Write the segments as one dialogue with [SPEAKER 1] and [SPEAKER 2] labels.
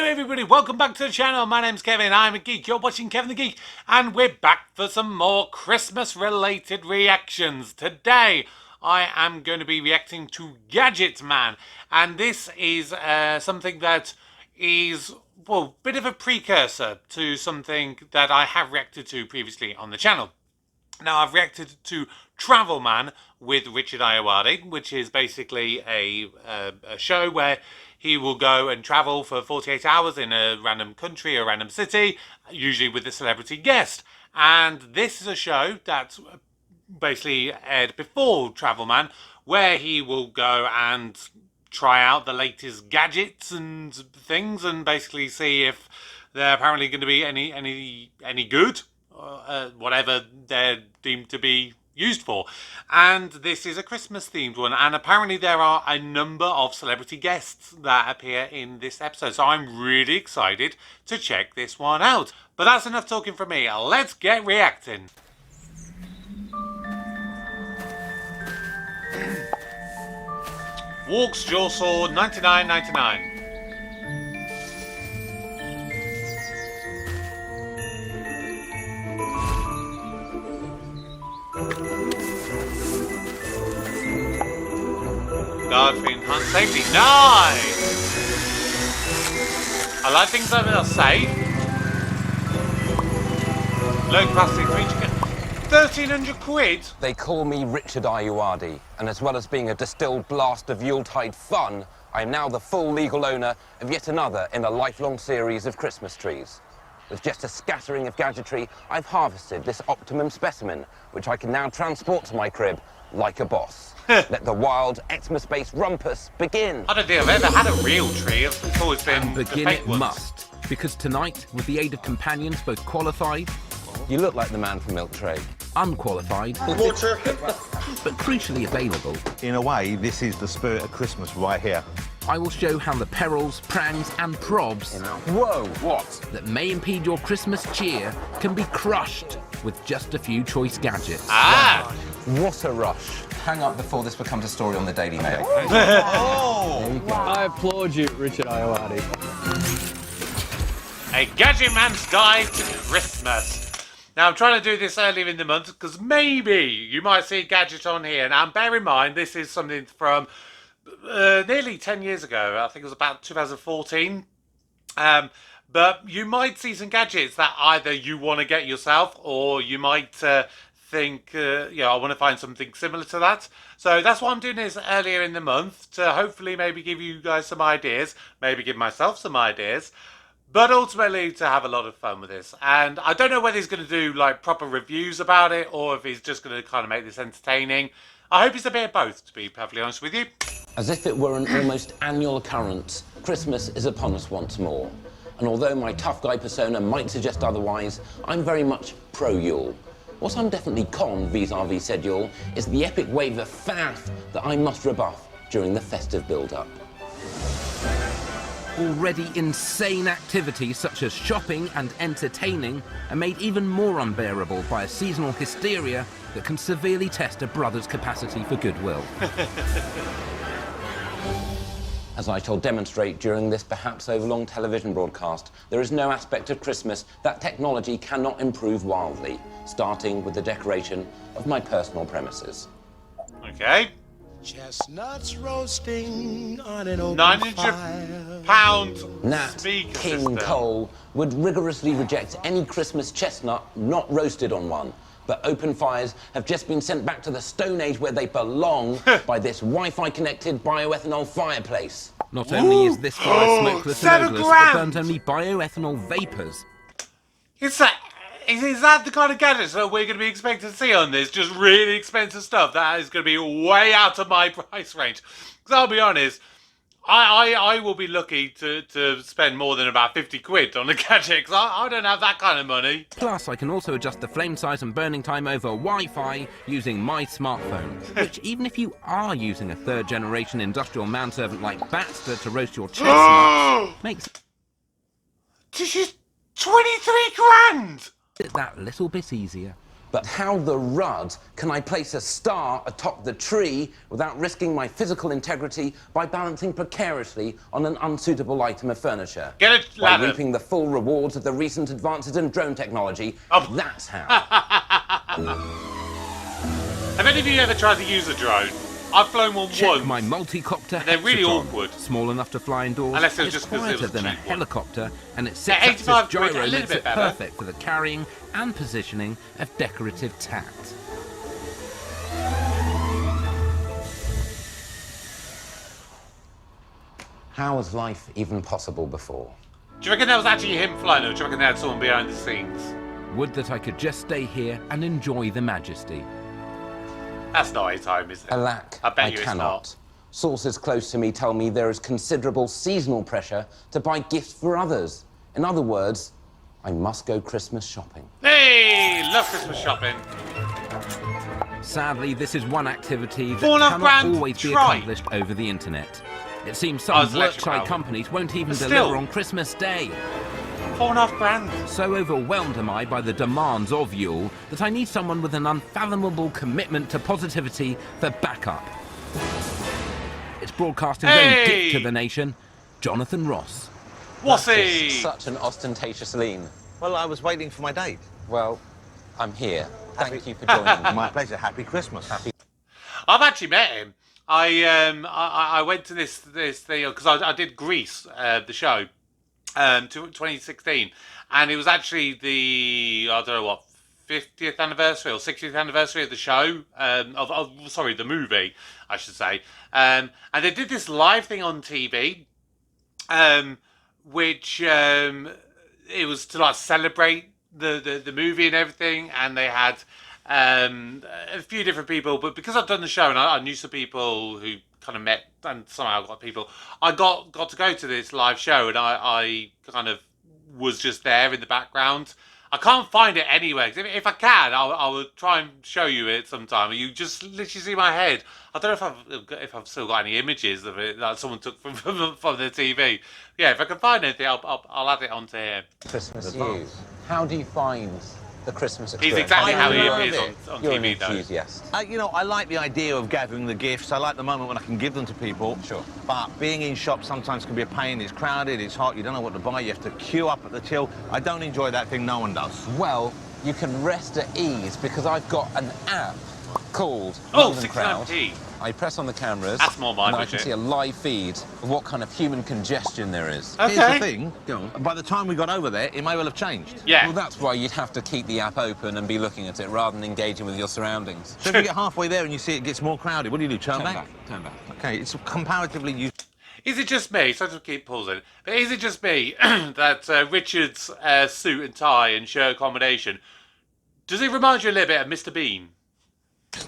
[SPEAKER 1] everybody, welcome back to the channel. My name's Kevin, I'm a geek. You're watching Kevin the Geek, and we're back for some more Christmas related reactions. Today I am going to be reacting to Gadget Man, and this is something that is, well, a bit of a precursor to something that I have reacted to previously on the channel. Now, I've reacted to Travel Man with Richard Ayoade, which is basically a show where he will go and travel for 48 hours in a random country or random city, usually with a celebrity guest. And this is a show that's basically aired before Travel Man, where he will go and try out the latest gadgets and things and basically see if they're apparently going to be any good, whatever they're deemed to be used for. And this is a Christmas themed one, and apparently there are a number of celebrity guests that appear in this episode, so I'm really excited to check this one out. But that's enough talking from me. Let's get reacting. Walks Jaw Sword, $99.99. Guard for enhanced safety. Nice! I like things that are safe. Low capacity creature. 1,300 quid?
[SPEAKER 2] They call me Richard Ayoade, and as well as being a distilled blast of Yuletide fun, I am now the full legal owner of yet another in a lifelong series of Christmas trees. With just a scattering of gadgetry, I've harvested this optimum specimen, which I can now transport to my crib like a boss. Let the wild Xmas-based rumpus begin.
[SPEAKER 1] I don't think I've ever had a real tree. It's always been
[SPEAKER 3] and begin
[SPEAKER 1] the fake
[SPEAKER 3] it
[SPEAKER 1] ones.
[SPEAKER 3] must, because tonight, with the aid of companions both qualified,
[SPEAKER 2] You look like the man from Milk Tray.
[SPEAKER 3] unqualified,
[SPEAKER 4] Water.
[SPEAKER 3] but crucially available,
[SPEAKER 4] In a way, this is the spirit of Christmas right here.
[SPEAKER 3] I will show how the perils, prangs and probs
[SPEAKER 2] Whoa, what?
[SPEAKER 3] that may impede your Christmas cheer can be crushed with just a few choice gadgets.
[SPEAKER 1] Ah!
[SPEAKER 2] What a rush.
[SPEAKER 5] Hang up before this becomes a story on the Daily Mail.
[SPEAKER 6] I applaud you, Richard Ayoade.
[SPEAKER 1] A Gadget Man's Guide to Christmas. Now, I'm trying to do this earlier in the month because maybe you might see a gadget on here. Now, bear in mind, this is something from nearly 10 years ago. I think it was about 2014. But you might see some gadgets that either you want to get yourself or you might think, I want to find something similar to that. So that's why I'm doing this earlier in the month, to hopefully maybe give you guys some ideas, maybe give myself some ideas, but ultimately to have a lot of fun with this. And I don't know whether he's going to do like proper reviews about it or if he's just going to kind of make this entertaining. I hope he's a bit of both, to be perfectly honest with you.
[SPEAKER 2] As if it were an almost annual occurrence, Christmas is upon us once more. And although my tough guy persona might suggest otherwise, I'm very much pro-Yule. What I'm definitely con vis-a-vis said Yule is the epic wave of faff that I must rebuff during the festive build-up.
[SPEAKER 3] Already insane activities such as shopping and entertaining are made even more unbearable by a seasonal hysteria that can severely test a brother's capacity for goodwill.
[SPEAKER 2] As I shall demonstrate during this perhaps overlong television broadcast, there is no aspect of Christmas that technology cannot improve wildly, starting with the decoration of my personal premises.
[SPEAKER 1] Okay.
[SPEAKER 7] Chestnuts roasting on an open
[SPEAKER 1] £900
[SPEAKER 2] Nat
[SPEAKER 1] speaker
[SPEAKER 2] King
[SPEAKER 1] system.
[SPEAKER 2] Cole would rigorously reject any Christmas chestnut not roasted on one. But open fires have just been sent back to the Stone Age where they belong by this Wi-Fi connected bioethanol fireplace.
[SPEAKER 3] Not only is this fire smokeless and
[SPEAKER 1] $7
[SPEAKER 3] odorless,
[SPEAKER 1] grand.
[SPEAKER 3] it burns only bioethanol vapours.
[SPEAKER 1] Is that the kind of gadgets that we're going to be expected to see on this? Just really expensive stuff that is going to be way out of my price range. Because I'll be honest, I will be lucky to spend more than about 50 quid on a gadget, because I don't have that kind of money.
[SPEAKER 3] Plus, I can also adjust the flame size and burning time over Wi-Fi using my smartphone. Which, even if you are using a third-generation industrial manservant like Baxter to roast your chestnuts, makes
[SPEAKER 1] This is 23 grand!
[SPEAKER 3] it that little bit easier.
[SPEAKER 2] But how the rud can I place a star atop the tree without risking my physical integrity by balancing precariously on an unsuitable item of furniture?
[SPEAKER 1] Get it,
[SPEAKER 2] By
[SPEAKER 1] ladder.
[SPEAKER 2] reaping the full rewards of the recent advances in drone technology.
[SPEAKER 1] Oh.
[SPEAKER 2] That's how.
[SPEAKER 1] Have any of you ever tried to use a drone? I've flown one
[SPEAKER 3] Check
[SPEAKER 1] once.
[SPEAKER 3] my multi-copter
[SPEAKER 1] They're really
[SPEAKER 3] Hexatron.
[SPEAKER 1] awkward.
[SPEAKER 3] Small enough to fly indoors,
[SPEAKER 1] Unless it was
[SPEAKER 3] it's
[SPEAKER 1] just 'cause it
[SPEAKER 3] quieter
[SPEAKER 1] was a
[SPEAKER 3] than a
[SPEAKER 1] cheap one.
[SPEAKER 3] helicopter, and it
[SPEAKER 1] Yeah,
[SPEAKER 3] sits up
[SPEAKER 1] 85
[SPEAKER 3] this gyro
[SPEAKER 1] quid, a little
[SPEAKER 3] makes
[SPEAKER 1] bit
[SPEAKER 3] it
[SPEAKER 1] better.
[SPEAKER 3] perfect for the carrying and positioning of decorative tact.
[SPEAKER 2] How was life even possible before?
[SPEAKER 1] Do you reckon that was actually him flying, or do you reckon they had someone behind the scenes?
[SPEAKER 3] Would that I could just stay here and enjoy the majesty.
[SPEAKER 1] That's not his home, is it?
[SPEAKER 2] Alack,
[SPEAKER 1] I bet you
[SPEAKER 2] cannot.
[SPEAKER 1] it's
[SPEAKER 2] Sources close to me tell me there is considerable seasonal pressure to buy gifts for others. In other words, I must go Christmas shopping.
[SPEAKER 1] not. Hey, love Christmas shopping.
[SPEAKER 3] Sadly, this is one activity that
[SPEAKER 1] £4.5
[SPEAKER 3] cannot
[SPEAKER 1] grand,
[SPEAKER 3] always be
[SPEAKER 1] try.
[SPEAKER 3] accomplished over the internet. It seems
[SPEAKER 1] Oh,
[SPEAKER 3] some
[SPEAKER 1] it's electric
[SPEAKER 3] workside
[SPEAKER 1] power.
[SPEAKER 3] companies won't even
[SPEAKER 1] But still.
[SPEAKER 3] deliver on Christmas Day.
[SPEAKER 1] £4.5 grand.
[SPEAKER 3] So overwhelmed am I by the demands of Yule that I need someone with an unfathomable commitment to positivity for backup. It's broadcasting's
[SPEAKER 1] Hey!
[SPEAKER 3] own gift to the nation, Jonathan Ross.
[SPEAKER 1] What's
[SPEAKER 2] That is
[SPEAKER 1] he?
[SPEAKER 2] such an ostentatious lean.
[SPEAKER 4] Well, I was waiting for my date.
[SPEAKER 2] Well, I'm here. Thank you for joining me.
[SPEAKER 4] My pleasure. Happy Christmas.
[SPEAKER 1] I've actually met him. I went to this thing because I did Grease, the show, 2016, and it was actually the, I don't know what, 50th anniversary or 60th anniversary of the show, sorry, the movie, I should say. And they did this live thing on TV, which it was to like celebrate the movie and everything, and they had a few different people, but because I've done the show and I knew some people who kind of met and somehow got people, I got to go to this live show, and I kind of was just there in the background. I can't find it anywhere. If I can, I will try and show you it sometime. You just literally see my head. I don't know if I've still got any images of it that someone took from the TV. Yeah, if I can find anything, I'll add it onto here.
[SPEAKER 2] Christmas you. How do you find the Christmas
[SPEAKER 1] He's
[SPEAKER 2] experience?
[SPEAKER 1] exactly
[SPEAKER 4] I
[SPEAKER 1] how he
[SPEAKER 4] love
[SPEAKER 1] is
[SPEAKER 4] it.
[SPEAKER 1] on
[SPEAKER 2] You're an
[SPEAKER 1] TV, though.
[SPEAKER 2] enthusiast.
[SPEAKER 4] You know, I like the idea of gathering the gifts. I like the moment when I can give them to people.
[SPEAKER 2] Sure.
[SPEAKER 4] But being in shops sometimes can be a pain. It's crowded, it's hot, you don't know what to buy, you have to queue up at the till. I don't enjoy that thing, no one does.
[SPEAKER 2] Well, you can rest at ease because I've got an app called
[SPEAKER 1] Oh,
[SPEAKER 2] Golden Crowd.
[SPEAKER 1] 69p.
[SPEAKER 2] I press on the cameras,
[SPEAKER 1] That's more my
[SPEAKER 2] and I
[SPEAKER 1] budget.
[SPEAKER 2] can see a live feed of what kind of human congestion there is.
[SPEAKER 1] Okay.
[SPEAKER 4] Here's the thing,
[SPEAKER 2] Go on.
[SPEAKER 4] by the time we got over there, it may well have changed.
[SPEAKER 1] Yeah.
[SPEAKER 2] Well, that's why you'd have to keep the app open and be looking at it rather than engaging with your surroundings.
[SPEAKER 4] So if you get halfway there and you see it gets more crowded, what do? Turn back?
[SPEAKER 2] Turn back.
[SPEAKER 4] Okay, it's comparatively useful.
[SPEAKER 1] Is it just me? So I just keep pausing. But is it just me that Richard's suit and tie and shirt combination, does it remind you a little bit of Mr. Bean?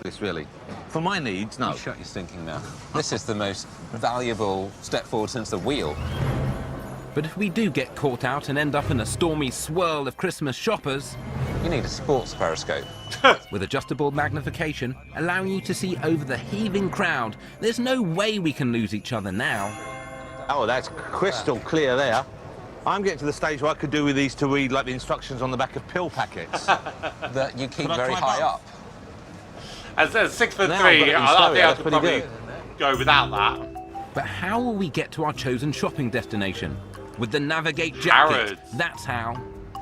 [SPEAKER 4] This really. For my needs, no.
[SPEAKER 2] You shut your stinking mouth. This is the most valuable step forward since the wheel.
[SPEAKER 3] But if we do get caught out and end up in a stormy swirl of Christmas shoppers,
[SPEAKER 2] You need a sports periscope.
[SPEAKER 3] with adjustable magnification, allowing you to see over the heaving crowd, there's no way we can lose each other now.
[SPEAKER 4] Oh, that's crystal clear there. I'm getting to the stage where I could do with these to read like the instructions on the back of pill packets.
[SPEAKER 2] That you keep
[SPEAKER 4] Could I
[SPEAKER 2] very
[SPEAKER 4] try
[SPEAKER 2] high
[SPEAKER 4] both?
[SPEAKER 2] up.
[SPEAKER 1] As 6'3",
[SPEAKER 4] Now I've got it in
[SPEAKER 1] I
[SPEAKER 4] stereo,
[SPEAKER 1] think I
[SPEAKER 4] that's
[SPEAKER 1] could
[SPEAKER 4] pretty
[SPEAKER 1] probably
[SPEAKER 4] good.
[SPEAKER 1] go without that.
[SPEAKER 3] But how will we get to our chosen shopping destination? With the Navigate jacket.
[SPEAKER 1] Harrods.
[SPEAKER 3] That's how.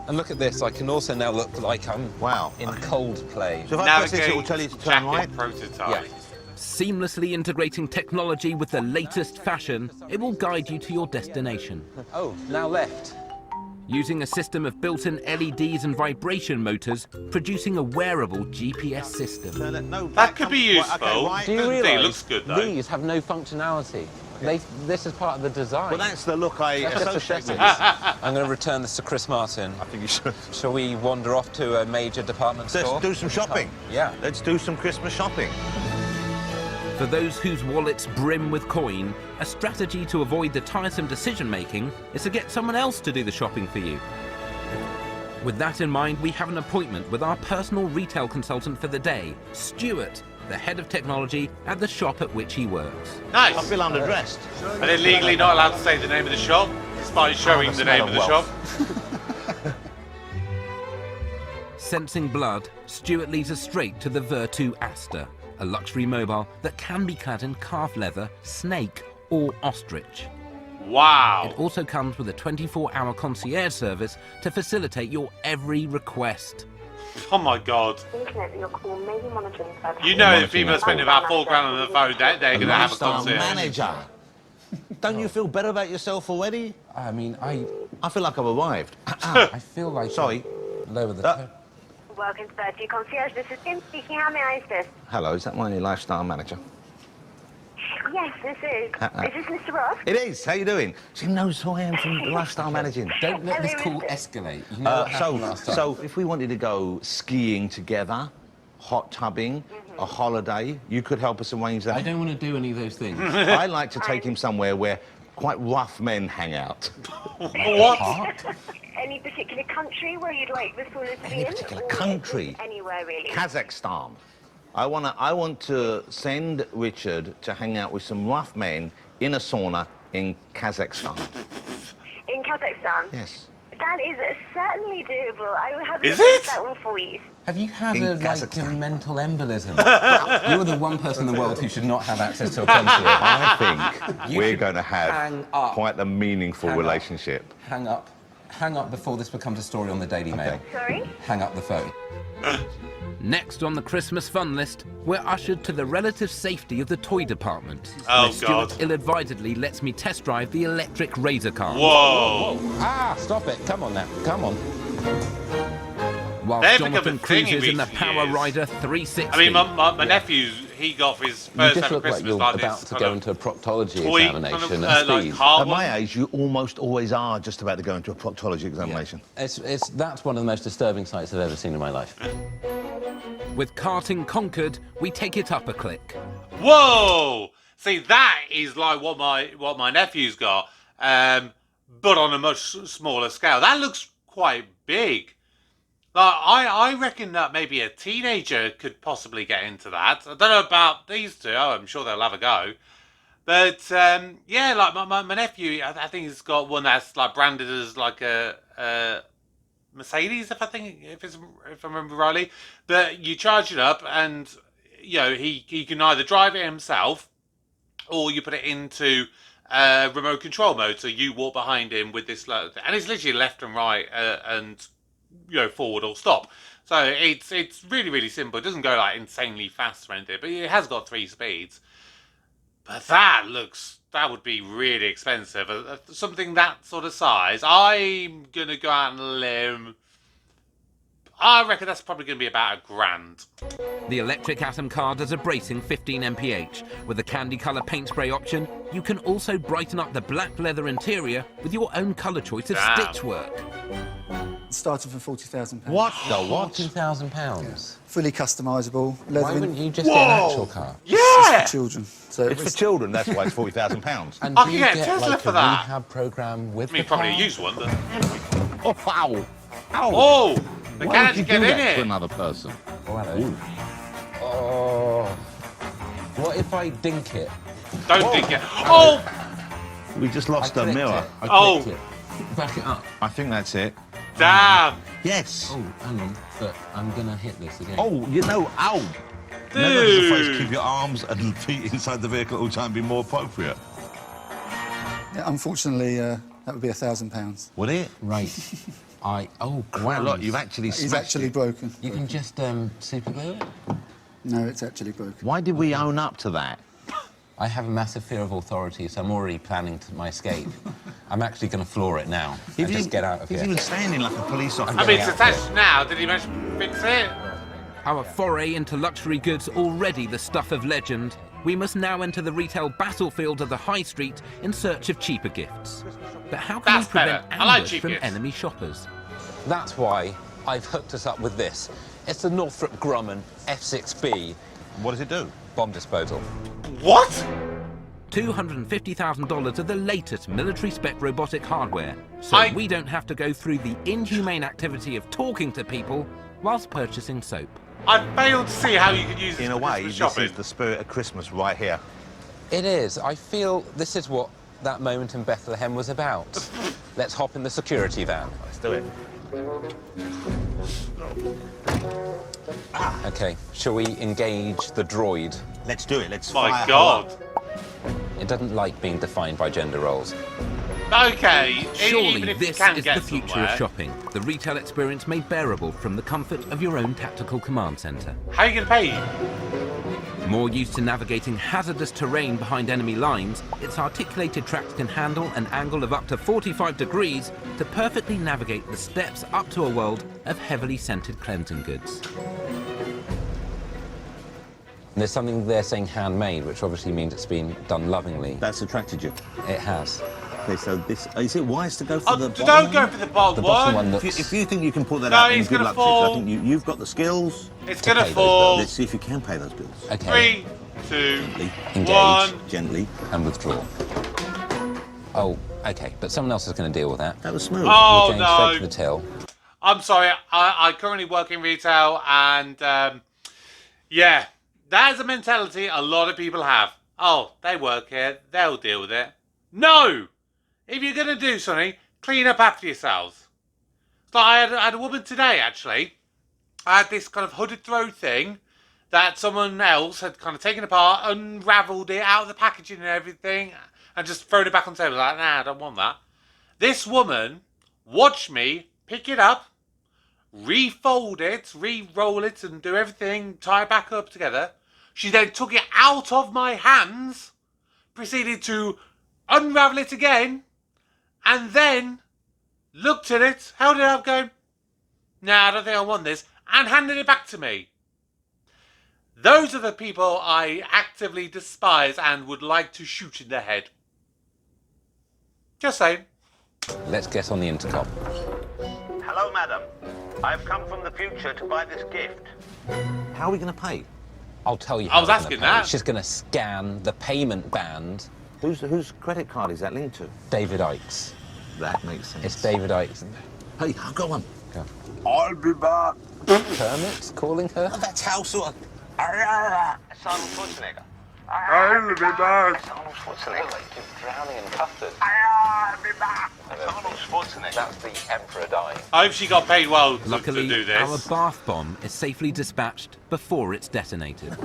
[SPEAKER 2] And look at this, I can also now look like I'm
[SPEAKER 4] Wow.
[SPEAKER 2] in Coldplay.
[SPEAKER 4] So if I press this, it will tell you to turn
[SPEAKER 1] jacket
[SPEAKER 4] right.
[SPEAKER 1] prototype.
[SPEAKER 2] Yeah.
[SPEAKER 3] Seamlessly integrating technology with the latest fashion, it will guide you to your destination.
[SPEAKER 2] Oh, now left.
[SPEAKER 3] Using a system of built-in LEDs and vibration motors, producing a wearable GPS system.
[SPEAKER 4] No,
[SPEAKER 1] That could be useful.
[SPEAKER 4] Okay, right.
[SPEAKER 2] Do you
[SPEAKER 1] Doesn't think it
[SPEAKER 2] realise
[SPEAKER 1] looks good, though.
[SPEAKER 2] these have no functionality? This is part of the design.
[SPEAKER 4] Well, that's the look I
[SPEAKER 2] That's just
[SPEAKER 4] associate with
[SPEAKER 2] aesthetics.
[SPEAKER 4] it.
[SPEAKER 2] I'm going to return this to Chris Martin.
[SPEAKER 4] I think you should.
[SPEAKER 2] Shall we wander off to a major department store?
[SPEAKER 4] Let's do some shopping.
[SPEAKER 2] Yeah.
[SPEAKER 4] Let's do some Christmas shopping.
[SPEAKER 3] For those whose wallets brim with coin, a strategy to avoid the tiresome decision-making is to get someone else to do the shopping for you. With that in mind, we have an appointment with our personal retail consultant for the day, Stuart, the head of technology at the shop at which he works.
[SPEAKER 1] Nice.
[SPEAKER 4] I feel underdressed.
[SPEAKER 1] Are they legally not allowed to say the name of the shop, despite showing
[SPEAKER 4] the
[SPEAKER 1] the name
[SPEAKER 4] smell
[SPEAKER 1] of
[SPEAKER 4] of
[SPEAKER 1] the
[SPEAKER 4] wealth.
[SPEAKER 1] shop?
[SPEAKER 3] Sensing blood, Stuart leads us straight to the Virtu Aster, a luxury mobile that can be clad in calf leather, snake or ostrich.
[SPEAKER 1] Wow.
[SPEAKER 3] It also comes with a 24-hour concierge service to facilitate your every request.
[SPEAKER 1] Oh my God.
[SPEAKER 8] Please note that your call may be monitored further.
[SPEAKER 1] You know if people are spending about £4 on the phone, they're going to have a
[SPEAKER 4] Lifestyle
[SPEAKER 1] concierge.
[SPEAKER 4] manager. Don't you feel better about yourself already?
[SPEAKER 5] I mean, I
[SPEAKER 4] I feel like I've arrived.
[SPEAKER 5] feel like...
[SPEAKER 4] Sorry.
[SPEAKER 5] Lower the tone.
[SPEAKER 8] Welcome to Virtu Concierge. This is Tim speaking. How may I assist?
[SPEAKER 4] Hello, is that my new lifestyle manager?
[SPEAKER 8] Yes, this is. Is this Mr. Ross?
[SPEAKER 4] It is. How you doing? She knows who I am from lifestyle managing.
[SPEAKER 5] Don't let this call escalate. You know what happened last time.
[SPEAKER 4] So if we wanted to go skiing together, hot tubbing, a holiday, you could help us arrange that.
[SPEAKER 5] I don't want to do any of those things.
[SPEAKER 4] I like to take him somewhere where quite rough men hang out.
[SPEAKER 1] What?
[SPEAKER 8] Any particular country where you'd like this one to be
[SPEAKER 4] Any
[SPEAKER 8] in?
[SPEAKER 4] particular
[SPEAKER 8] or
[SPEAKER 4] country?
[SPEAKER 8] Anywhere, really.
[SPEAKER 4] Kazakhstan. I want to send Richard to hang out with some rough men in a sauna in Kazakhstan.
[SPEAKER 8] In Kazakhstan?
[SPEAKER 4] Yes.
[SPEAKER 8] That is certainly doable. I will have
[SPEAKER 1] Is
[SPEAKER 8] to
[SPEAKER 1] it?
[SPEAKER 8] that one for you.
[SPEAKER 5] Have you had
[SPEAKER 4] In
[SPEAKER 5] a
[SPEAKER 4] Kazakhstan.
[SPEAKER 5] mental embolism? You're the one person in the world who should not have access to a concierge.
[SPEAKER 4] I think
[SPEAKER 5] You
[SPEAKER 4] we're
[SPEAKER 5] should
[SPEAKER 4] going to have
[SPEAKER 5] hang up.
[SPEAKER 4] quite a meaningful
[SPEAKER 5] Hang up.
[SPEAKER 4] relationship.
[SPEAKER 5] Hang up. Hang up before this becomes a story on the Daily Mail.
[SPEAKER 8] Sorry?
[SPEAKER 5] Hang up the phone.
[SPEAKER 3] Next on the Christmas fun list, we're ushered to the relative safety of the toy department.
[SPEAKER 1] Oh,
[SPEAKER 3] where Stuart
[SPEAKER 1] God.
[SPEAKER 3] ill-advisedly lets me test drive the electric razor car.
[SPEAKER 1] Whoa.
[SPEAKER 2] Ah, stop it. Come on now. Come on.
[SPEAKER 3] While
[SPEAKER 1] They've become
[SPEAKER 3] Jonathan
[SPEAKER 1] a thing in
[SPEAKER 3] cruises in the
[SPEAKER 1] recent
[SPEAKER 3] Power
[SPEAKER 1] years.
[SPEAKER 3] Rider 360.
[SPEAKER 1] I mean, my nephew, he got for his
[SPEAKER 2] You
[SPEAKER 1] first
[SPEAKER 2] just
[SPEAKER 1] ever
[SPEAKER 2] look like
[SPEAKER 1] Christmas
[SPEAKER 2] you're
[SPEAKER 1] like
[SPEAKER 2] about
[SPEAKER 1] this
[SPEAKER 2] to
[SPEAKER 1] kind
[SPEAKER 2] go
[SPEAKER 1] of
[SPEAKER 2] into a proctology
[SPEAKER 1] toy
[SPEAKER 2] examination
[SPEAKER 1] kind
[SPEAKER 2] at
[SPEAKER 1] of, like
[SPEAKER 2] speed.
[SPEAKER 1] car
[SPEAKER 4] At
[SPEAKER 1] one.
[SPEAKER 4] my age, you almost always are just about to go into a proctology examination.
[SPEAKER 2] That's one of the most disturbing sights I've ever seen in my life.
[SPEAKER 3] With karting conquered, we take it up a click.
[SPEAKER 1] Whoa! See, that is like what my nephew's got, but on a much smaller scale. That looks quite big. Like, I reckon that maybe a teenager could possibly get into that. I don't know about these two. Oh, I'm sure they'll have a go. But yeah, like my nephew, I think he's got one that's like branded as like a Mercedes, if I remember rightly. But you charge it up, and you know he can either drive it himself, or you put it into remote control mode. So you walk behind him with this, and it's literally left and right, and you know forward or stop. So it's really really simple. It doesn't go like insanely fast or anything, but it has got 3 speeds. But that would be really expensive. Something that sort of size, I'm going to go out on a limb. I reckon that's probably going to be about £1,000.
[SPEAKER 3] The electric Atom car does a bracing 15 mph. With the candy colour paint spray option, you can also brighten up the black leather interior with your own colour choice of
[SPEAKER 1] Damn.
[SPEAKER 3] stitchwork.
[SPEAKER 9] Starting from £40,000.
[SPEAKER 4] What the what?
[SPEAKER 5] £2,000.
[SPEAKER 9] Fully customisable, leather
[SPEAKER 5] Why
[SPEAKER 9] in
[SPEAKER 5] wouldn't you just get an actual car?
[SPEAKER 1] Yeah!
[SPEAKER 9] for children. So
[SPEAKER 4] It's for children, that's why it's £40,000.
[SPEAKER 5] And
[SPEAKER 1] I
[SPEAKER 5] do
[SPEAKER 1] can
[SPEAKER 5] you
[SPEAKER 1] get a
[SPEAKER 5] get
[SPEAKER 1] Tesla
[SPEAKER 5] like
[SPEAKER 1] for
[SPEAKER 5] a
[SPEAKER 1] that.
[SPEAKER 5] rehab program with
[SPEAKER 1] I mean,
[SPEAKER 5] the
[SPEAKER 1] probably a
[SPEAKER 5] car?
[SPEAKER 1] used one, but...
[SPEAKER 4] Oh, wow. Ow.
[SPEAKER 1] Oh! They
[SPEAKER 4] Why
[SPEAKER 1] can't
[SPEAKER 4] would you
[SPEAKER 1] get
[SPEAKER 4] do
[SPEAKER 1] in
[SPEAKER 4] that to
[SPEAKER 1] it!
[SPEAKER 4] another person?
[SPEAKER 5] Oh, hello. Oh. What if I dink it?
[SPEAKER 1] Don't think it... Oh!
[SPEAKER 4] We just lost
[SPEAKER 5] I
[SPEAKER 4] a
[SPEAKER 5] clicked
[SPEAKER 4] mirror.
[SPEAKER 5] It. I
[SPEAKER 1] Oh.
[SPEAKER 5] clicked it. Back it up.
[SPEAKER 4] I think that's it.
[SPEAKER 1] Damn!
[SPEAKER 4] Yes.
[SPEAKER 5] Oh, hang on. But I'm going to hit this again.
[SPEAKER 4] Oh, you know, ow.
[SPEAKER 1] Dude!
[SPEAKER 4] Never does the phrase keep your arms and feet inside the vehicle at all time be more appropriate.
[SPEAKER 9] yeah, unfortunately, that would be £1,000.
[SPEAKER 4] Would it?
[SPEAKER 5] Right. Oh,
[SPEAKER 4] Quite a lot.
[SPEAKER 5] crumbs.
[SPEAKER 4] You've actually
[SPEAKER 9] It's
[SPEAKER 4] smashed
[SPEAKER 9] actually
[SPEAKER 4] it.
[SPEAKER 9] broken.
[SPEAKER 5] You can just super glue it?
[SPEAKER 9] No, it's actually broken.
[SPEAKER 4] Why did we own up to that?
[SPEAKER 5] I have a massive fear of authority, so I'm already planning my escape. I'm actually going to floor it now and just get out of
[SPEAKER 4] He's
[SPEAKER 5] here.
[SPEAKER 4] even standing like a police officer.
[SPEAKER 1] I mean, it's attached now. Did he manage to fix it?
[SPEAKER 3] Our foray into luxury goods already the stuff of legend, we must now enter the retail battlefield of the high street in search of cheaper gifts. But how can
[SPEAKER 1] That's
[SPEAKER 3] we prevent
[SPEAKER 1] better. I like
[SPEAKER 3] ambush
[SPEAKER 1] cheap
[SPEAKER 3] from
[SPEAKER 1] gifts.
[SPEAKER 3] enemy shoppers?
[SPEAKER 2] That's why I've hooked us up with this. It's the Northrop Grumman F6B
[SPEAKER 4] What does it do?
[SPEAKER 2] bomb disposal.
[SPEAKER 1] What?
[SPEAKER 3] $250,000 of the latest military-spec robotic hardware, so we don't have to go through the inhumane activity of talking to people whilst purchasing soap.
[SPEAKER 1] I failed to see how you could use this
[SPEAKER 4] In a
[SPEAKER 1] for
[SPEAKER 4] way,
[SPEAKER 1] Christmas
[SPEAKER 4] this
[SPEAKER 1] shopping.
[SPEAKER 4] is the spirit of Christmas right here.
[SPEAKER 2] It is. I feel this is what that moment in Bethlehem was about. Let's hop in the security van.
[SPEAKER 4] Let's do it.
[SPEAKER 5] Okay, shall we engage the droid?
[SPEAKER 10] Let's do it. Let's
[SPEAKER 1] My
[SPEAKER 10] fire her
[SPEAKER 1] God.
[SPEAKER 10] up.
[SPEAKER 5] It doesn't like being defined by gender roles.
[SPEAKER 1] Okay,
[SPEAKER 3] Surely
[SPEAKER 1] even if you
[SPEAKER 3] this
[SPEAKER 1] can
[SPEAKER 3] is
[SPEAKER 1] get
[SPEAKER 3] the future
[SPEAKER 1] somewhere,
[SPEAKER 3] of shopping. The retail experience made bearable from the comfort of your own tactical command centre.
[SPEAKER 1] how are you going to pay?
[SPEAKER 3] More used to navigating hazardous terrain behind enemy lines, its articulated tracks can handle an angle of up to 45 degrees to perfectly navigate the steps up to a world of heavily scented cleansing goods.
[SPEAKER 5] And there's something there saying handmade, which obviously means it's been done lovingly.
[SPEAKER 10] That's attracted you.
[SPEAKER 5] It has.
[SPEAKER 10] Okay, so this is it wise to go for
[SPEAKER 1] Oh,
[SPEAKER 10] the
[SPEAKER 1] don't
[SPEAKER 10] bottom
[SPEAKER 1] go
[SPEAKER 10] one?
[SPEAKER 1] for the bottom
[SPEAKER 5] The bottom
[SPEAKER 1] one.
[SPEAKER 5] one
[SPEAKER 10] If you think you can pull that
[SPEAKER 1] No,
[SPEAKER 10] out, then
[SPEAKER 1] he's
[SPEAKER 10] good
[SPEAKER 1] gonna
[SPEAKER 10] luck to you. 'Cause
[SPEAKER 1] fall.
[SPEAKER 10] I think you've got the skills.
[SPEAKER 1] It's
[SPEAKER 5] To
[SPEAKER 1] going to
[SPEAKER 5] pay those
[SPEAKER 1] fall.
[SPEAKER 10] Let's see if you can pay those bills.
[SPEAKER 5] Okay.
[SPEAKER 1] 3, 2,
[SPEAKER 5] Engage.
[SPEAKER 1] 1.
[SPEAKER 10] Gently.
[SPEAKER 5] And withdraw. Oh, okay, but someone else is going to deal with that.
[SPEAKER 10] That was smooth.
[SPEAKER 1] Oh,
[SPEAKER 5] We're going straight
[SPEAKER 1] no.
[SPEAKER 5] to the till.
[SPEAKER 1] I'm sorry, I currently work in retail, and yeah, that is a mentality a lot of people have. Oh, they work here, they'll deal with it. No! If you're going to do something, clean up after yourselves. So I had a woman today, actually. I had this kind of hooded throw thing that someone else had kind of taken apart, unravelled it out of the packaging and everything, and just thrown it back on the table. Like, nah, I don't want that. This woman watched me pick it up, refold it, re-roll it, and do everything, tie it back up together. She then took it out of my hands, proceeded to unravel it again, and then looked at it, held it up, going, nah, I don't think I want this, and handed it back to me. Those are the people I actively despise and would like to shoot in the head. Just saying.
[SPEAKER 5] Let's get on the intercom.
[SPEAKER 4] Hello, madam. I've come from the future to buy this gift.
[SPEAKER 10] How are we going to pay?
[SPEAKER 5] I'll tell you
[SPEAKER 1] I
[SPEAKER 5] how
[SPEAKER 1] was
[SPEAKER 5] we're gonna
[SPEAKER 1] asking
[SPEAKER 5] pay.
[SPEAKER 1] that.
[SPEAKER 5] She's going to scan the payment band.
[SPEAKER 10] Whose credit card is that linked to?
[SPEAKER 5] David Icke's.
[SPEAKER 10] That makes sense.
[SPEAKER 5] It's David Icke's.
[SPEAKER 10] Hey, go on.
[SPEAKER 5] Go.
[SPEAKER 10] I'll be back.
[SPEAKER 5] Kermit's calling her?
[SPEAKER 10] Oh, that's how sort of...
[SPEAKER 2] It's Arnold Schwarzenegger.
[SPEAKER 1] I'll be back.
[SPEAKER 2] It's Arnold Schwarzenegger. You're drowning in custard.
[SPEAKER 4] I'll be back.
[SPEAKER 2] It's Arnold Schwarzenegger. That's the Emperor dying.
[SPEAKER 1] I hope she got paid well to
[SPEAKER 3] Luckily,
[SPEAKER 1] do
[SPEAKER 3] our
[SPEAKER 1] this.
[SPEAKER 3] bath bomb is safely dispatched before it's detonated.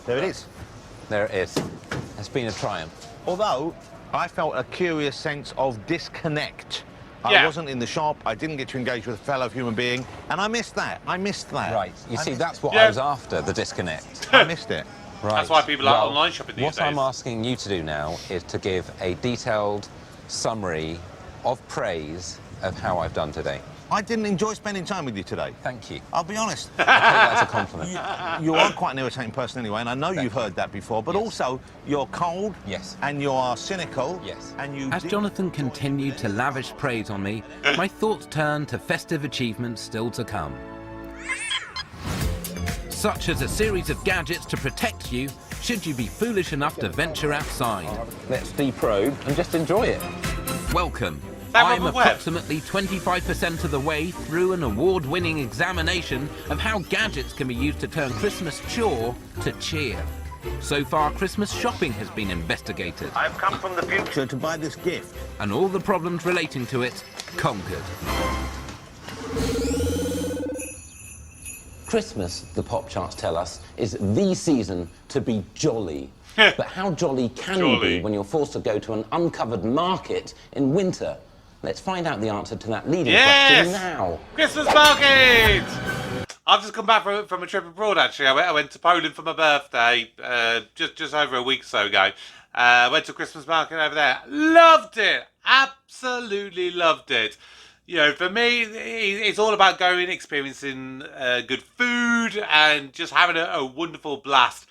[SPEAKER 10] There it is.
[SPEAKER 5] There it is. It's been a triumph.
[SPEAKER 4] Although, I felt a curious sense of disconnect.
[SPEAKER 1] Yeah.
[SPEAKER 4] I wasn't in the shop, I didn't get to engage with a fellow human being, and I missed that. I missed that.
[SPEAKER 5] Right. You see, that's what
[SPEAKER 1] Yeah.
[SPEAKER 5] I was after, the disconnect.
[SPEAKER 4] I missed it.
[SPEAKER 5] Right.
[SPEAKER 1] That's why people are
[SPEAKER 5] Well,
[SPEAKER 1] online shopping these
[SPEAKER 5] what
[SPEAKER 1] days.
[SPEAKER 5] I'm asking you to do now is to give a detailed summary of praise of how I've done today.
[SPEAKER 4] I didn't enjoy spending time with you today.
[SPEAKER 5] Thank you.
[SPEAKER 4] I'll be honest.
[SPEAKER 5] I take that as a compliment.
[SPEAKER 4] You are quite an irritating person anyway, and I know you've heard that before, but
[SPEAKER 5] Yes.
[SPEAKER 4] also you're cold.
[SPEAKER 5] Yes.
[SPEAKER 4] And you are cynical.
[SPEAKER 5] Yes.
[SPEAKER 4] And you
[SPEAKER 3] As Jonathan continued to lavish praise on me, my thoughts turned to festive achievements still to come. Such as a series of gadgets to protect you should you be foolish enough to venture outside.
[SPEAKER 5] Let's deprobe and just enjoy it.
[SPEAKER 3] Welcome.
[SPEAKER 1] That
[SPEAKER 3] I'm
[SPEAKER 1] rubber web.
[SPEAKER 3] approximately 25% of the way through an award-winning examination of how gadgets can be used to turn Christmas chore to cheer. So far, Christmas shopping has been investigated,
[SPEAKER 4] I've come from the future to buy this gift.
[SPEAKER 3] and all the problems relating to it conquered.
[SPEAKER 2] Christmas, the pop charts tell us, is the season to be jolly. But how jolly can you
[SPEAKER 1] Jolly.
[SPEAKER 2] be when you're forced to go to an uncovered market in winter? Let's find out the answer to that leading question now.
[SPEAKER 1] Christmas market! I've just come back from a trip abroad, actually. I went to Poland for my birthday just over a week or so ago. Went to a Christmas market over there. Loved it! Absolutely loved it. You know, for me, it's all about going, experiencing good food, and just having a wonderful blast.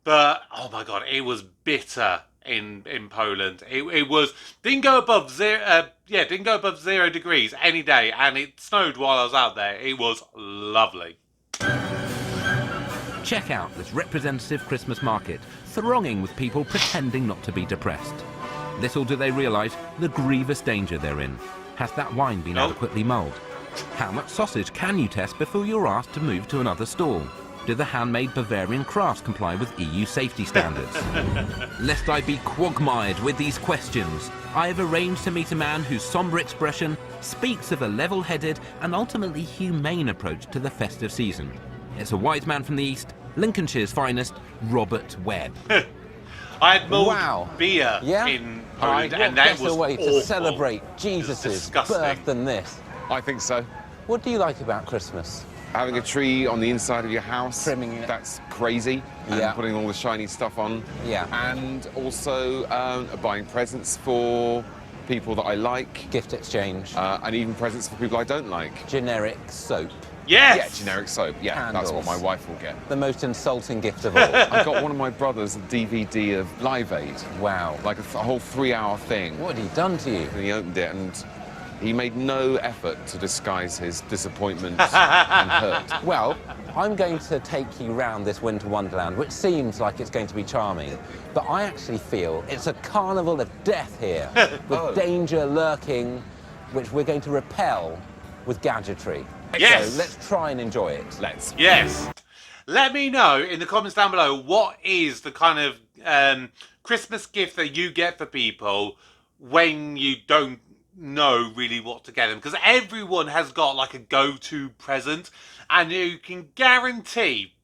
[SPEAKER 1] But, oh my God, it was bitter in Poland. It was, didn't go above 0 degrees any day, and it snowed while I was out there. It was lovely.
[SPEAKER 3] Check out this representative Christmas market, thronging with people pretending not to be depressed. Little do they realise the grievous danger they're in. Has that wine been
[SPEAKER 1] Nope.
[SPEAKER 3] adequately mulled? How much sausage can you test before you're asked to move to another stall? do the handmade Bavarian crafts comply with EU safety standards? Lest I be quagmired with these questions, I have arranged to meet a man whose sombre expression speaks of a level-headed and ultimately humane approach to the festive season. It's a wise man from the East, Lincolnshire's finest, Robert Webb.
[SPEAKER 1] I had mulled
[SPEAKER 5] Wow.
[SPEAKER 1] beer
[SPEAKER 5] Yeah?
[SPEAKER 1] in
[SPEAKER 5] Alright,
[SPEAKER 1] Poland, and
[SPEAKER 5] what
[SPEAKER 1] that
[SPEAKER 5] better
[SPEAKER 1] was
[SPEAKER 5] way to
[SPEAKER 1] awful.
[SPEAKER 5] celebrate
[SPEAKER 1] It was
[SPEAKER 5] Jesus'
[SPEAKER 1] disgusting.
[SPEAKER 5] birth than this?
[SPEAKER 11] I think so.
[SPEAKER 5] What do you like about Christmas?
[SPEAKER 11] Having a tree on the inside of your house,
[SPEAKER 5] Trimming it.
[SPEAKER 11] that's crazy.
[SPEAKER 5] Yeah.
[SPEAKER 11] And putting all the shiny stuff on.
[SPEAKER 5] Yeah.
[SPEAKER 11] And also buying presents for people that I like.
[SPEAKER 5] Gift exchange.
[SPEAKER 11] And even presents for people I don't like.
[SPEAKER 5] Generic soap.
[SPEAKER 1] Yes!
[SPEAKER 11] Yeah, generic soap. Yeah, that's what my
[SPEAKER 5] Candles.
[SPEAKER 11] wife will get.
[SPEAKER 5] The most insulting gift of all.
[SPEAKER 11] I got one of my brothers a DVD of Live Aid.
[SPEAKER 5] Wow.
[SPEAKER 11] Like a whole 3-hour thing.
[SPEAKER 5] What had he done to you?
[SPEAKER 11] And he opened it and he made no effort to disguise his disappointment and hurt.
[SPEAKER 5] Well, I'm going to take you round this winter wonderland, which seems like it's going to be charming, but I actually feel it's a carnival of death here, with danger lurking, which we're going to repel with gadgetry.
[SPEAKER 1] Yes.
[SPEAKER 5] So let's try and enjoy it.
[SPEAKER 11] Let's.
[SPEAKER 1] Yes. Let me know in the comments down below what is the kind of Christmas gift that you get for people when you don't know really what to get them. Because everyone has got like a go-to present, and you can guarantee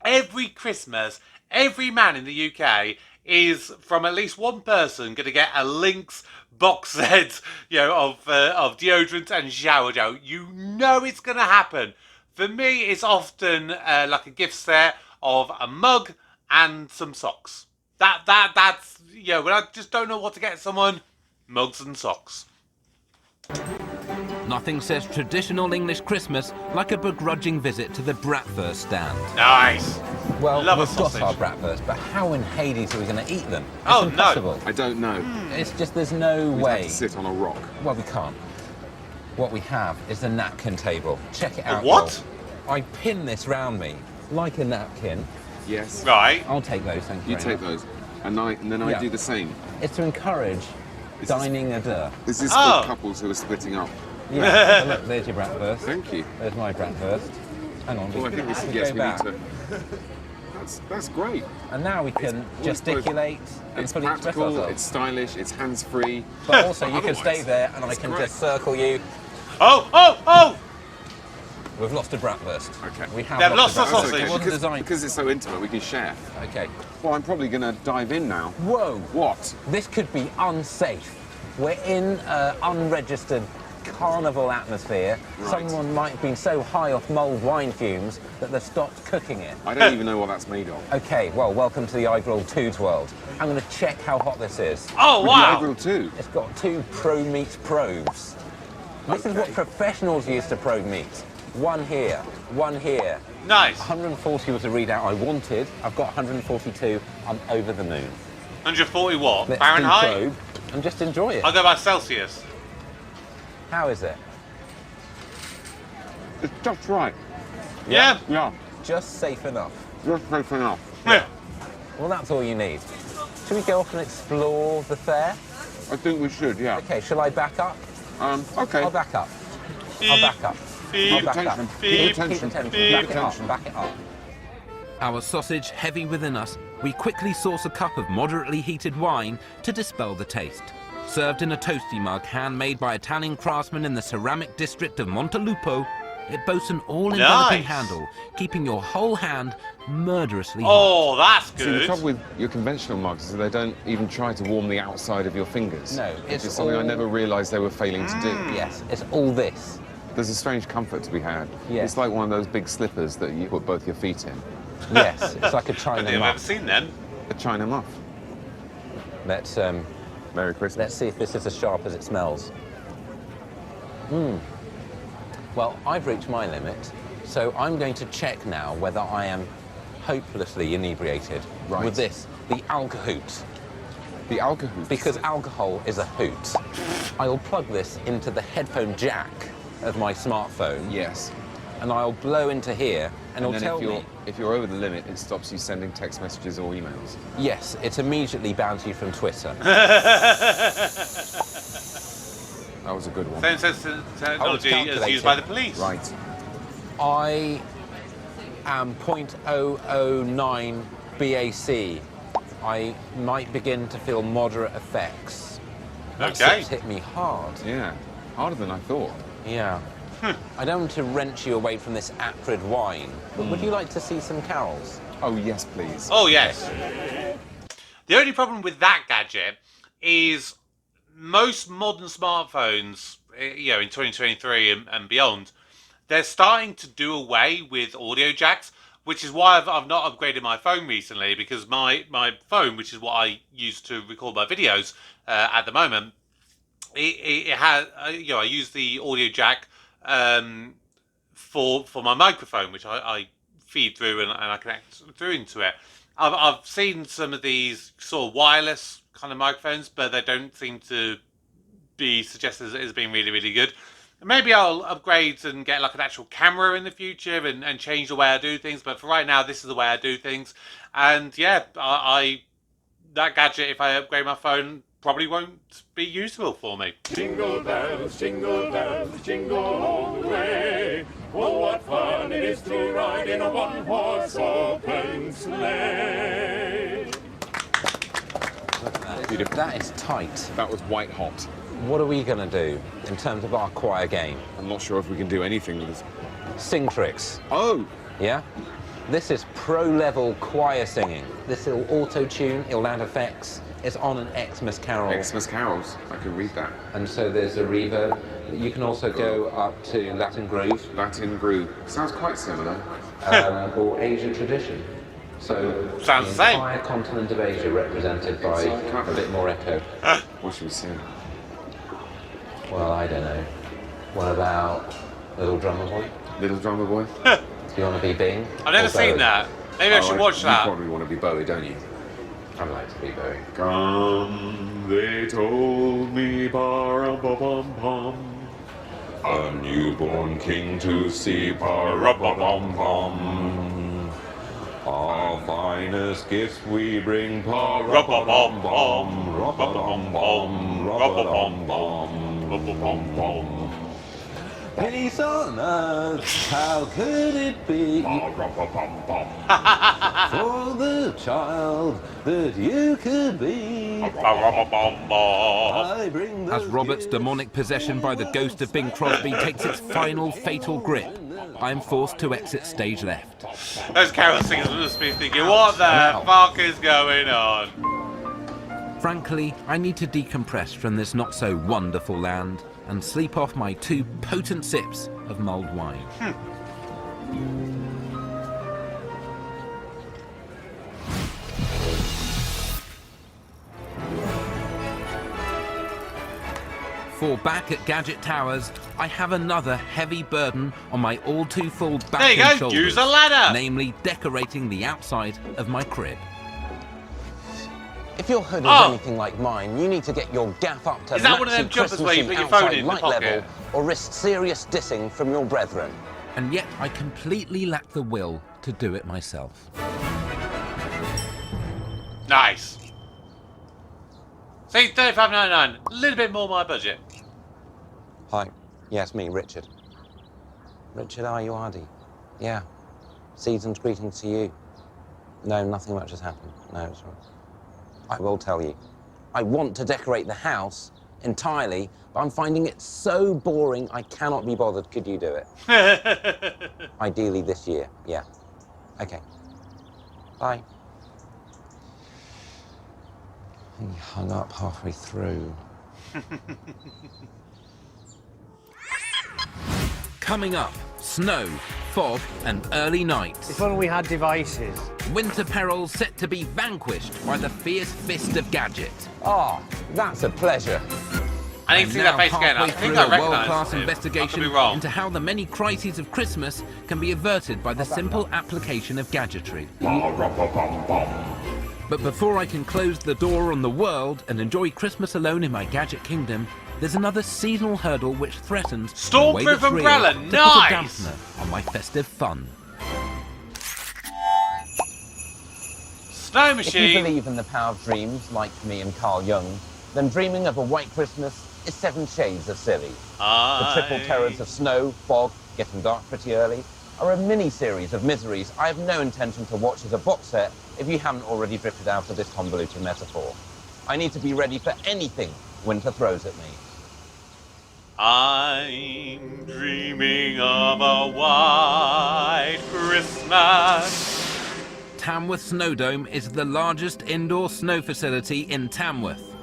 [SPEAKER 1] every Christmas, every man in the UK is from at least one person going to get a Lynx box set, of deodorant and shower gel. You know it's going to happen. For me, it's often like a gift set of a mug and some socks. That's when I just don't know what to get someone, mugs and socks.
[SPEAKER 3] Nothing says traditional English Christmas like a begrudging visit to the bratwurst stand.
[SPEAKER 1] Nice.
[SPEAKER 5] Well,
[SPEAKER 1] Love a
[SPEAKER 5] we've got
[SPEAKER 1] sausage.
[SPEAKER 5] our bratwurst, but how in Hades are we going to eat them? It's
[SPEAKER 1] Oh, no.
[SPEAKER 5] impossible.
[SPEAKER 11] I don't know.
[SPEAKER 5] It's just there's no
[SPEAKER 11] We'd
[SPEAKER 5] way.
[SPEAKER 11] have to sit on a rock.
[SPEAKER 5] Well, we can't. What we have is the napkin table. Check it out.
[SPEAKER 1] what?
[SPEAKER 5] Joel. I pin this round me like a napkin.
[SPEAKER 11] Yes.
[SPEAKER 1] Right.
[SPEAKER 5] I'll take those, thank you.
[SPEAKER 11] You
[SPEAKER 5] very
[SPEAKER 11] take
[SPEAKER 5] much.
[SPEAKER 11] those. And then I
[SPEAKER 5] Yeah.
[SPEAKER 11] do the same.
[SPEAKER 5] It's to encourage
[SPEAKER 11] This is-
[SPEAKER 5] dining a deux.
[SPEAKER 11] This is
[SPEAKER 1] Oh.
[SPEAKER 11] for couples who are splitting up.
[SPEAKER 5] Yeah. So look, there's your bratwurst.
[SPEAKER 11] Thank you.
[SPEAKER 5] There's my bratwurst. Hang on.
[SPEAKER 11] Well, I think this
[SPEAKER 5] we
[SPEAKER 11] yes,
[SPEAKER 5] go
[SPEAKER 11] we
[SPEAKER 5] back.
[SPEAKER 11] need to. That's great.
[SPEAKER 5] And now we can gesticulate and
[SPEAKER 11] It's
[SPEAKER 5] fully express
[SPEAKER 11] practical.
[SPEAKER 5] ourselves.
[SPEAKER 11] It's stylish. It's hands-free.
[SPEAKER 5] But also, you can
[SPEAKER 11] Otherwise,
[SPEAKER 5] stay there, and I
[SPEAKER 11] it's
[SPEAKER 5] can
[SPEAKER 11] great.
[SPEAKER 5] just circle you.
[SPEAKER 1] Oh!
[SPEAKER 5] We've lost a bratwurst.
[SPEAKER 11] Okay.
[SPEAKER 5] We have
[SPEAKER 1] They've lost
[SPEAKER 5] a
[SPEAKER 1] the
[SPEAKER 5] bratwurst.
[SPEAKER 1] sausage.
[SPEAKER 5] It wasn't
[SPEAKER 11] because,
[SPEAKER 5] designed.
[SPEAKER 11] because it's so intimate, we can share.
[SPEAKER 5] Okay.
[SPEAKER 11] Well, I'm probably going to dive in now.
[SPEAKER 5] Whoa.
[SPEAKER 11] What?
[SPEAKER 5] This could be unsafe. We're in unregistered carnival atmosphere.
[SPEAKER 11] Right.
[SPEAKER 5] Someone might have been so high off mulled wine fumes that they've stopped cooking it.
[SPEAKER 11] I don't even know what that's made of.
[SPEAKER 5] Okay, well, welcome to the iGrill 2's world. I'm going to check how hot this is.
[SPEAKER 1] Oh,
[SPEAKER 11] With
[SPEAKER 1] wow.
[SPEAKER 11] the grill too.
[SPEAKER 5] It's got 2 Pro Meat probes. This is what professionals use to probe meat. One here, one here.
[SPEAKER 1] Nice.
[SPEAKER 5] 140 was the readout I wanted. I've got 142. I'm over the moon.
[SPEAKER 1] 140 what?
[SPEAKER 5] Let's
[SPEAKER 1] Fahrenheit?
[SPEAKER 5] deprobe and just enjoy it.
[SPEAKER 1] I'll go by Celsius.
[SPEAKER 5] How is it?
[SPEAKER 11] It's just right.
[SPEAKER 1] Yeah?
[SPEAKER 11] Yeah.
[SPEAKER 5] Just safe enough.
[SPEAKER 11] Just safe enough.
[SPEAKER 1] Yeah.
[SPEAKER 5] Well, that's all you need. Should we go off and explore the fair?
[SPEAKER 11] I think we should, yeah.
[SPEAKER 5] Okay, shall I back up?
[SPEAKER 11] Okay.
[SPEAKER 5] I'll back up. I'll back up. I'll back up.
[SPEAKER 11] Attention.
[SPEAKER 1] Beep.
[SPEAKER 5] Keep attention. Back it up. Back it up.
[SPEAKER 3] Our sausage heavy within us, we quickly source a cup of moderately heated wine to dispel the taste. Served in a toasty mug handmade by Italian craftsmen in the ceramic district of Montelupo, it boasts an all-enveloping
[SPEAKER 1] Nice.
[SPEAKER 3] handle, keeping your whole hand murderously hot.
[SPEAKER 1] Oh, that's
[SPEAKER 11] See, the
[SPEAKER 1] good.
[SPEAKER 11] trouble with your conventional mugs is that they don't even try to warm the outside of your fingers.
[SPEAKER 5] No,
[SPEAKER 11] Which
[SPEAKER 5] it's
[SPEAKER 11] is something I
[SPEAKER 5] all-
[SPEAKER 11] never realised they were failing to do.
[SPEAKER 5] Yes, it's all this.
[SPEAKER 11] There's a strange comfort to be had.
[SPEAKER 5] Yeah.
[SPEAKER 11] It's like one of those big slippers that you put both your feet in.
[SPEAKER 5] Yes, it's like a
[SPEAKER 1] I don't
[SPEAKER 5] China
[SPEAKER 1] think I've ever
[SPEAKER 5] muff.
[SPEAKER 1] seen them.
[SPEAKER 11] A China muff.
[SPEAKER 5] Let's
[SPEAKER 11] Merry Christmas.
[SPEAKER 5] let's see if this is as sharp as it smells. Well, I've reached my limit, so I'm going to check now whether I am hopelessly inebriated
[SPEAKER 11] Right.
[SPEAKER 5] with this, the alcohoot.
[SPEAKER 11] The alcohol.
[SPEAKER 5] Because alcohol is a hoot. I'll plug this into the headphone jack of my smartphone,
[SPEAKER 11] Yes.
[SPEAKER 5] and I'll blow into here, and it'll
[SPEAKER 11] And then
[SPEAKER 5] tell me.
[SPEAKER 11] if you're over the limit, it stops you sending text messages or emails.
[SPEAKER 5] Yes, it immediately bans you from Twitter.
[SPEAKER 11] That was a good one.
[SPEAKER 1] Same sense of technology as
[SPEAKER 5] calculating.
[SPEAKER 1] used by the police.
[SPEAKER 11] Right.
[SPEAKER 5] I am 0.009 BAC. I might begin to feel moderate effects. That
[SPEAKER 1] Okay.
[SPEAKER 5] hit me hard.
[SPEAKER 11] Yeah, harder than I thought.
[SPEAKER 5] Yeah. I don't want to wrench you away from this acrid wine, but would you like to see some carols?
[SPEAKER 11] Oh, yes, please.
[SPEAKER 1] Oh, yes. The only problem with that gadget is most modern smartphones, you know, in 2023 and beyond, they're starting to do away with audio jacks, which is why I've not upgraded my phone recently, because my phone, which is what I use to record my videos at the moment, it has, you know, I use the audio jack for my microphone, which I feed through and I connect through into it. I've seen some of these sort of wireless kind of microphones, but they don't seem to be suggested as being really, really good. Maybe I'll upgrade and get like an actual camera in the future and change the way I do things. But for right now, this is the way I do things. And yeah, that gadget, if I upgrade my phone, probably won't be useful for me.
[SPEAKER 12] Jingle bells, jingle all the way. Oh, what fun it is to ride in a one-horse open sleigh.
[SPEAKER 11] Beautiful.
[SPEAKER 5] That is tight.
[SPEAKER 11] That was white hot.
[SPEAKER 5] What are we going to do in terms of our choir game?
[SPEAKER 11] I'm not sure if we can do anything with this.
[SPEAKER 5] Sing tricks.
[SPEAKER 11] Oh!
[SPEAKER 5] Yeah? This is pro-level choir singing. This will auto-tune, it'll add effects. It's on an Xmas carol.
[SPEAKER 11] Xmas carols. I can read that.
[SPEAKER 5] And so there's a reverb. You can also go up to Latin groove.
[SPEAKER 11] Latin groove. Sounds quite similar.
[SPEAKER 5] Or Asia tradition. So
[SPEAKER 1] Sounds the
[SPEAKER 5] the
[SPEAKER 1] same.
[SPEAKER 5] entire continent of Asia represented by a bit more echo.
[SPEAKER 11] What should we sing?
[SPEAKER 5] Well, I don't know. What about Little Drummer Boy?
[SPEAKER 11] Little Drummer Boy?
[SPEAKER 5] Do you want to be Bing?
[SPEAKER 1] I've never
[SPEAKER 5] or
[SPEAKER 1] seen
[SPEAKER 5] Bowie?
[SPEAKER 1] that. Maybe I should watch
[SPEAKER 11] You
[SPEAKER 1] that.
[SPEAKER 11] probably want to be Bowie, don't you?
[SPEAKER 5] I'd like to be Bowie.
[SPEAKER 12] Come, they told me, ba-rum-ba-bum-bum. A newborn king to see, pa-rum-ba-bum-bum. Our finest gifts we bring, pa-rum-ba-bum-bum, rum-ba-bum-bum, rum-ba-bum-bum, rum-ba-bum-bum.
[SPEAKER 5] Peace on earth, how could it be
[SPEAKER 12] Pa-rum-ba-bum-bum.
[SPEAKER 5] for the child that you could be? I bring
[SPEAKER 3] As
[SPEAKER 5] those
[SPEAKER 3] Robert's
[SPEAKER 5] gifts
[SPEAKER 3] demonic possession by the ghost of Bing Crosby takes its final fatal grip, I am forced to exit stage left.
[SPEAKER 1] Those carol singers must be thinking, what the fuck is going on?
[SPEAKER 3] Frankly, I need to decompress from this not-so-wonderful land and sleep off my 2 potent sips of mulled wine. For back at Gadget Towers, I have another heavy burden on my all-too-full back
[SPEAKER 1] There you
[SPEAKER 3] and
[SPEAKER 1] go,
[SPEAKER 3] shoulders,
[SPEAKER 1] use a ladder.
[SPEAKER 3] namely decorating the outside of my crib.
[SPEAKER 2] If your hood is
[SPEAKER 1] Oh.
[SPEAKER 2] anything like mine, you need to get your gaff up to
[SPEAKER 1] Is that one of them
[SPEAKER 2] maxi
[SPEAKER 1] jumpers where you
[SPEAKER 2] Christmassy
[SPEAKER 1] put your phone
[SPEAKER 2] outside
[SPEAKER 1] in the
[SPEAKER 2] light
[SPEAKER 1] pocket?
[SPEAKER 2] level, or risk serious dissing from your brethren.
[SPEAKER 3] And yet I completely lack the will to do it myself.
[SPEAKER 1] Nice. See, $35.99, a little bit more my budget.
[SPEAKER 2] Hi. Yes, me, Richard. Richard Ayuadi. Yeah. Season's greetings to you. No, nothing much has happened. No, it's right. I will tell you. I want to decorate the house entirely, but I'm finding it so boring I cannot be bothered. Could you do it? Ideally this year, yeah. Okay. Bye. He hung up halfway through.
[SPEAKER 3] Coming up, snow, fog, and early nights.
[SPEAKER 6] If only we had devices.
[SPEAKER 3] Winter perils set to be vanquished by the fierce fist of Gadget.
[SPEAKER 2] Oh, that's a pleasure.
[SPEAKER 1] I need to see that face again. I
[SPEAKER 3] halfway
[SPEAKER 1] think
[SPEAKER 3] through
[SPEAKER 1] I
[SPEAKER 3] a
[SPEAKER 1] recognise
[SPEAKER 3] world-class
[SPEAKER 1] him. I
[SPEAKER 3] investigation
[SPEAKER 1] could be wrong.
[SPEAKER 3] into how the many crises of Christmas can be averted by the simple application of gadgetry. But before I can close the door on the world and enjoy Christmas alone in my gadget kingdom, there's another seasonal hurdle which threatens, in a way
[SPEAKER 1] Stormproof
[SPEAKER 3] that's real,
[SPEAKER 1] umbrella,
[SPEAKER 3] to put a
[SPEAKER 1] nice!
[SPEAKER 3] dampener on my festive fun.
[SPEAKER 1] Snow
[SPEAKER 2] If you
[SPEAKER 1] machine.
[SPEAKER 2] believe in the power of dreams, like me and Carl Jung, then dreaming of a white Christmas is 7 shades of silly. The triple terrors of snow, fog, getting dark pretty early,
[SPEAKER 5] are a mini-series of miseries I have no intention to watch as a box set if you haven't already drifted out of this convoluted metaphor. I need to be ready for anything winter throws at me.
[SPEAKER 1] I'm dreaming of a white Christmas.
[SPEAKER 3] Tamworth Snowdome is the largest indoor snow facility in Tamworth.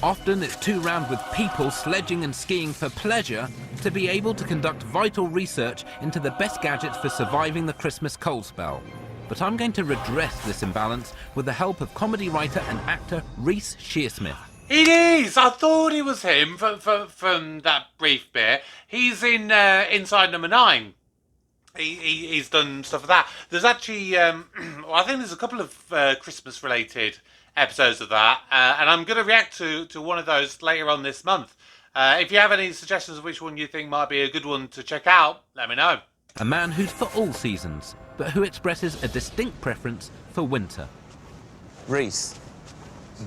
[SPEAKER 3] Often it's too rammed with people sledging and skiing for pleasure to be able to conduct vital research into the best gadgets for surviving the Christmas cold spell. But I'm going to redress this imbalance with the help of comedy writer and actor Reece Shearsmith.
[SPEAKER 1] It is! I thought it was him from that brief bit. He's in Inside Number 9. He's done stuff like that. There's actually, well, I think there's a couple of Christmas-related episodes of that, and I'm going to react to one of those later on this month. If you have any suggestions of which one you think might be a good one to check out, let me know.
[SPEAKER 3] A man who's for all seasons, but who expresses a distinct preference for winter.
[SPEAKER 5] Reece,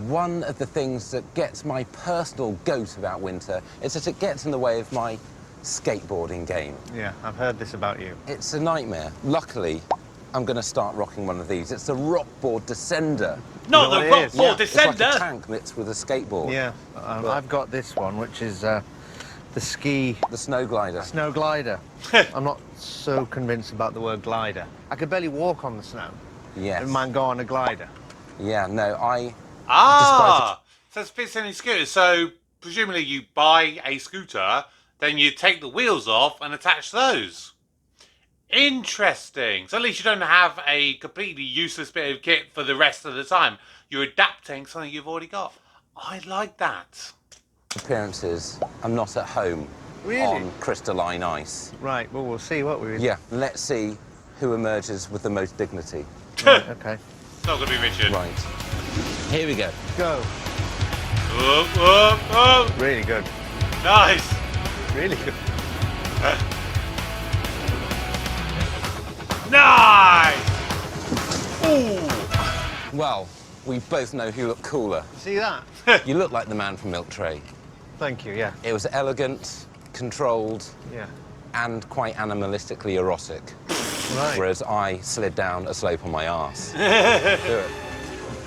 [SPEAKER 5] one of the things that gets my personal goat about winter is that it gets in the way of my skateboarding game.
[SPEAKER 13] Yeah, I've heard this about you.
[SPEAKER 5] It's a nightmare. Luckily, I'm going to start rocking one of these. It's the Rockboard Descender.
[SPEAKER 1] Not the Rockboard Descender!
[SPEAKER 5] It's like a tank mixed with a skateboard.
[SPEAKER 13] Yeah, I've got this one, which is the
[SPEAKER 5] snow glider.
[SPEAKER 13] Snow glider. I'm not so convinced about the word glider. I could barely walk on the snow.
[SPEAKER 5] Yes.
[SPEAKER 13] Never mind go on a glider.
[SPEAKER 5] Yeah, no,
[SPEAKER 1] so it's fits any scooter. So presumably you buy a scooter, then you take the wheels off and attach those. Interesting. So at least you don't have a completely useless bit of kit for the rest of the time. You're adapting something you've already got. I like that.
[SPEAKER 5] Appearances, I'm not at home on crystalline ice.
[SPEAKER 13] Right, well, we'll see, won't we?
[SPEAKER 5] Yeah, let's see who emerges with the most dignity.
[SPEAKER 13] Right, okay.
[SPEAKER 1] It's not going to be Richard.
[SPEAKER 5] Right. Here we go.
[SPEAKER 13] Go. Really good.
[SPEAKER 1] Nice.
[SPEAKER 13] Really good.
[SPEAKER 1] Nice!
[SPEAKER 5] Ooh. Well, we both know who looked cooler.
[SPEAKER 13] See that?
[SPEAKER 5] You look like the man from Milk Tray.
[SPEAKER 13] Thank you, yeah.
[SPEAKER 5] It was elegant, controlled,
[SPEAKER 13] yeah,
[SPEAKER 5] and quite animalistically erotic.
[SPEAKER 13] Right.
[SPEAKER 5] Whereas I slid down a slope on my arse. Do it.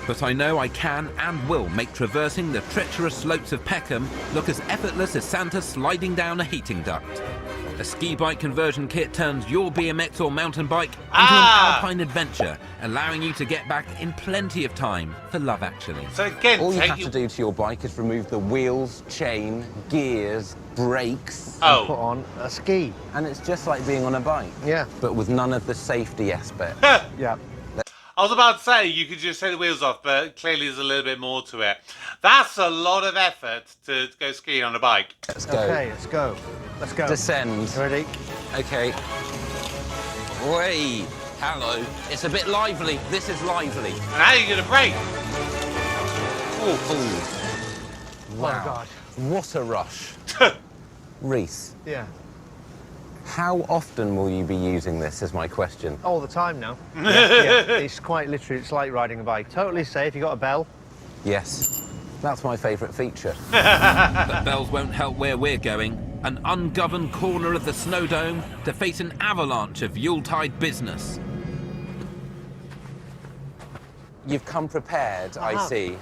[SPEAKER 3] But I know I can and will make traversing the treacherous slopes of Peckham look as effortless as Santa sliding down a heating duct. A ski bike conversion kit turns your BMX or mountain bike into an alpine adventure, allowing you to get back in plenty of time for Love Actually.
[SPEAKER 1] So again,
[SPEAKER 5] all you have to do to your bike is remove the wheels, chain, gears, brakes, and
[SPEAKER 13] put on a ski.
[SPEAKER 5] And it's just like being on a bike.
[SPEAKER 13] Yeah.
[SPEAKER 5] But with none of the safety aspect.
[SPEAKER 13] Yeah.
[SPEAKER 1] I was about to say you could just take the wheels off, but clearly there's a little bit more to it. That's a lot of effort to go skiing on a bike.
[SPEAKER 5] Let's go.
[SPEAKER 13] Okay, let's go. Let's go.
[SPEAKER 5] Descend.
[SPEAKER 13] Ready?
[SPEAKER 5] Okay. Way. Hello. It's a bit lively. This is lively.
[SPEAKER 1] And how are you going to brake?
[SPEAKER 5] Wow.
[SPEAKER 13] Oh, my God.
[SPEAKER 5] What a rush. Reece.
[SPEAKER 13] Yeah.
[SPEAKER 5] How often will you be using this is my question.
[SPEAKER 13] All the time now. Yeah. It's quite literally, it's like riding a bike. Totally safe. You got a bell?
[SPEAKER 5] Yes. That's my favourite feature.
[SPEAKER 3] But bells won't help where we're going. An ungoverned corner of the Snowdome to face an avalanche of Yuletide business.
[SPEAKER 5] You've come prepared, I see.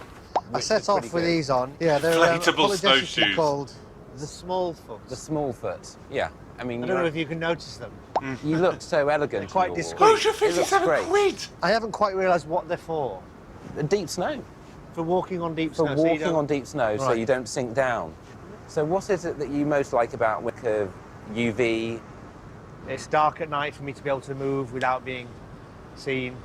[SPEAKER 13] I set off with these on. Yeah, they're
[SPEAKER 1] inflatable snowshoes.
[SPEAKER 13] Called the Smallfoot.
[SPEAKER 5] The Smallfoot. Yeah. I mean,
[SPEAKER 13] I don't know if you can notice them.
[SPEAKER 5] You look so elegant.
[SPEAKER 13] They're quite
[SPEAKER 5] in your-
[SPEAKER 13] discreet.
[SPEAKER 1] Who's your 57 quid?
[SPEAKER 13] I haven't quite realised what they're for.
[SPEAKER 5] The deep snow.
[SPEAKER 13] For walking on deep
[SPEAKER 5] For
[SPEAKER 13] snow.
[SPEAKER 5] walking on deep snow, so
[SPEAKER 13] Right.
[SPEAKER 5] you don't sink down. So what is it that you most like about Wicker UV?
[SPEAKER 13] It's dark at night for me to be able to move without being seen.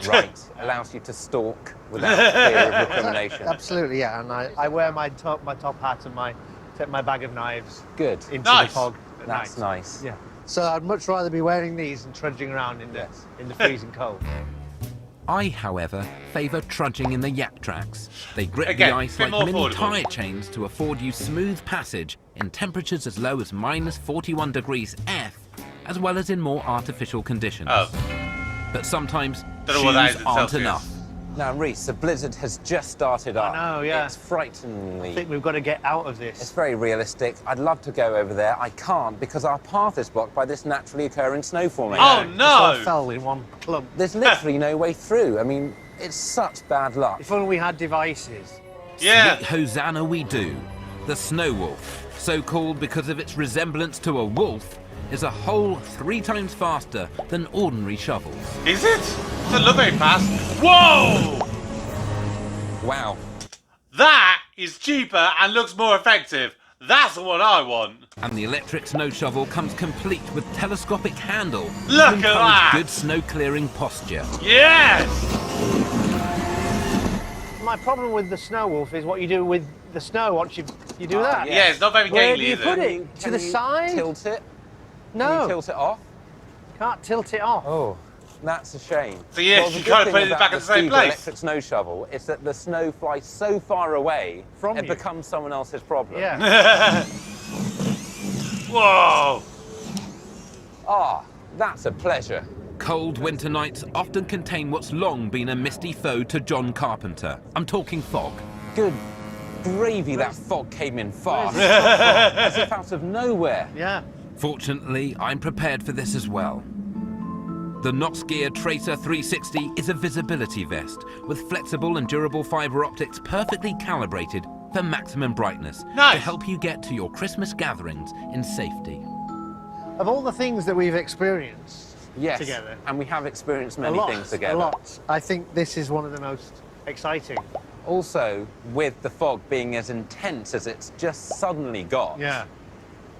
[SPEAKER 5] Right. Allows you to stalk without fear of recrimination.
[SPEAKER 13] Absolutely, yeah. And I wear my top hat and take my bag of knives
[SPEAKER 5] Good.
[SPEAKER 13] into
[SPEAKER 1] Nice.
[SPEAKER 13] the fog at
[SPEAKER 5] That's
[SPEAKER 13] night.
[SPEAKER 5] nice.
[SPEAKER 13] Yeah. So I'd much rather be wearing these than trudging around in the freezing cold.
[SPEAKER 3] I, however, favour trudging in the yap tracks. They grip
[SPEAKER 1] Again,
[SPEAKER 3] the ice
[SPEAKER 1] bit
[SPEAKER 3] like
[SPEAKER 1] more
[SPEAKER 3] mini
[SPEAKER 1] affordable.
[SPEAKER 3] tyre chains to afford you smooth passage in temperatures as low as -41 degrees F, as well as in more artificial conditions.
[SPEAKER 1] Oh.
[SPEAKER 3] But sometimes
[SPEAKER 1] Don't know what that
[SPEAKER 3] shoes
[SPEAKER 1] is in
[SPEAKER 3] aren't
[SPEAKER 1] Celsius.
[SPEAKER 3] enough.
[SPEAKER 5] Now, Reese, the blizzard has just started up.
[SPEAKER 13] I know, yeah.
[SPEAKER 5] It's frighteningly...
[SPEAKER 13] I think we've got to get out of
[SPEAKER 5] It's
[SPEAKER 13] this.
[SPEAKER 5] very realistic. I'd love to go over there. I can't because our path is blocked by this naturally occurring snow formation.
[SPEAKER 1] Oh,
[SPEAKER 13] It
[SPEAKER 1] no!
[SPEAKER 13] all fell in one clump.
[SPEAKER 5] There's literally no way through. I mean, it's such bad luck.
[SPEAKER 13] If only we had devices.
[SPEAKER 1] Yeah.
[SPEAKER 3] Sweet Hosanna we do. The snow wolf, so called because of its resemblance to a wolf, is a whole 3 times faster than ordinary shovels.
[SPEAKER 1] Is it? It's not very fast. Whoa!
[SPEAKER 5] Wow.
[SPEAKER 1] That is cheaper and looks more effective. That's the one I want.
[SPEAKER 3] And the electric snow shovel comes complete with telescopic handle.
[SPEAKER 1] Look
[SPEAKER 3] to
[SPEAKER 1] at
[SPEAKER 3] encourage
[SPEAKER 1] that.
[SPEAKER 3] Good snow clearing posture.
[SPEAKER 1] Yes!
[SPEAKER 13] My problem with the snow wolf is what you do with the snow once you do that.
[SPEAKER 1] Yeah, it's not very
[SPEAKER 13] Where do
[SPEAKER 1] gaily,
[SPEAKER 13] you
[SPEAKER 1] is
[SPEAKER 13] put
[SPEAKER 1] it?
[SPEAKER 13] it? To
[SPEAKER 5] Can
[SPEAKER 13] the
[SPEAKER 5] you
[SPEAKER 13] side?
[SPEAKER 5] Tilt it?
[SPEAKER 13] No.
[SPEAKER 5] Can you tilt it off?
[SPEAKER 13] Can't tilt it off.
[SPEAKER 5] Oh, that's a shame.
[SPEAKER 1] So yes,
[SPEAKER 5] Well, the
[SPEAKER 1] you
[SPEAKER 5] good
[SPEAKER 1] gotta
[SPEAKER 5] thing
[SPEAKER 1] put it
[SPEAKER 5] about
[SPEAKER 1] back in the same
[SPEAKER 5] Stiga
[SPEAKER 1] place.
[SPEAKER 5] electric snow shovel is that the snow flies so far away
[SPEAKER 13] From
[SPEAKER 5] it
[SPEAKER 13] you.
[SPEAKER 5] becomes someone else's problem.
[SPEAKER 13] Yeah.
[SPEAKER 1] Whoa!
[SPEAKER 5] Ah, that's a pleasure.
[SPEAKER 3] Cold winter nights often contain what's long been a misty foe to John Carpenter. I'm talking fog.
[SPEAKER 5] Good gravy, that fog came in fast. As if out of nowhere.
[SPEAKER 13] Yeah.
[SPEAKER 3] Fortunately, I'm prepared for this as well. The Noxgear Tracer 360 is a visibility vest with flexible and durable fibre optics perfectly calibrated for maximum brightness
[SPEAKER 1] Nice.
[SPEAKER 3] to help you get to your Christmas gatherings in safety.
[SPEAKER 13] Of all the things that we've experienced
[SPEAKER 5] Yes,
[SPEAKER 13] together,
[SPEAKER 5] and we have experienced many
[SPEAKER 13] a lot,
[SPEAKER 5] things together.
[SPEAKER 13] a lot. I think this is one of the most exciting.
[SPEAKER 5] Also, with the fog being as intense as it's just suddenly got,
[SPEAKER 13] Yeah.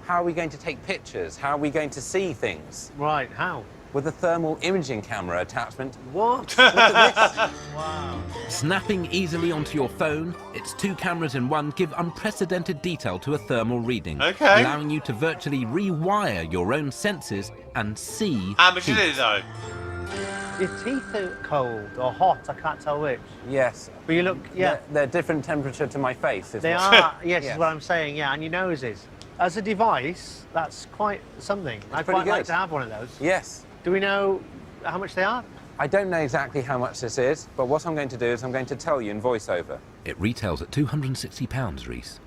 [SPEAKER 5] how are we going to take pictures? How are we going to see things?
[SPEAKER 13] Right. How?
[SPEAKER 5] With a thermal imaging camera attachment.
[SPEAKER 13] What?
[SPEAKER 5] Look at this.
[SPEAKER 13] Wow.
[SPEAKER 3] Snapping easily onto your phone, its 2 cameras in one give unprecedented detail to a thermal reading,
[SPEAKER 1] Okay.
[SPEAKER 3] allowing you to virtually rewire your own senses and see
[SPEAKER 1] How much is
[SPEAKER 3] heat.
[SPEAKER 1] it though?
[SPEAKER 13] Your teeth are cold or hot. I can't tell which.
[SPEAKER 5] Yes.
[SPEAKER 13] But you look. Yeah.
[SPEAKER 5] They're different temperature to my face.
[SPEAKER 13] They
[SPEAKER 5] what-
[SPEAKER 13] are. Yes,
[SPEAKER 5] Yes.
[SPEAKER 13] is what I'm saying. Yeah, and your nose is. As a device, that's quite something. I'd
[SPEAKER 5] pretty
[SPEAKER 13] quite like
[SPEAKER 5] good.
[SPEAKER 13] to have one of those.
[SPEAKER 5] Yes.
[SPEAKER 13] Do we know how much they are?
[SPEAKER 5] I don't know exactly how much this is, but what I'm going to do is I'm going to tell you in voiceover.
[SPEAKER 3] It retails at £260, Reese.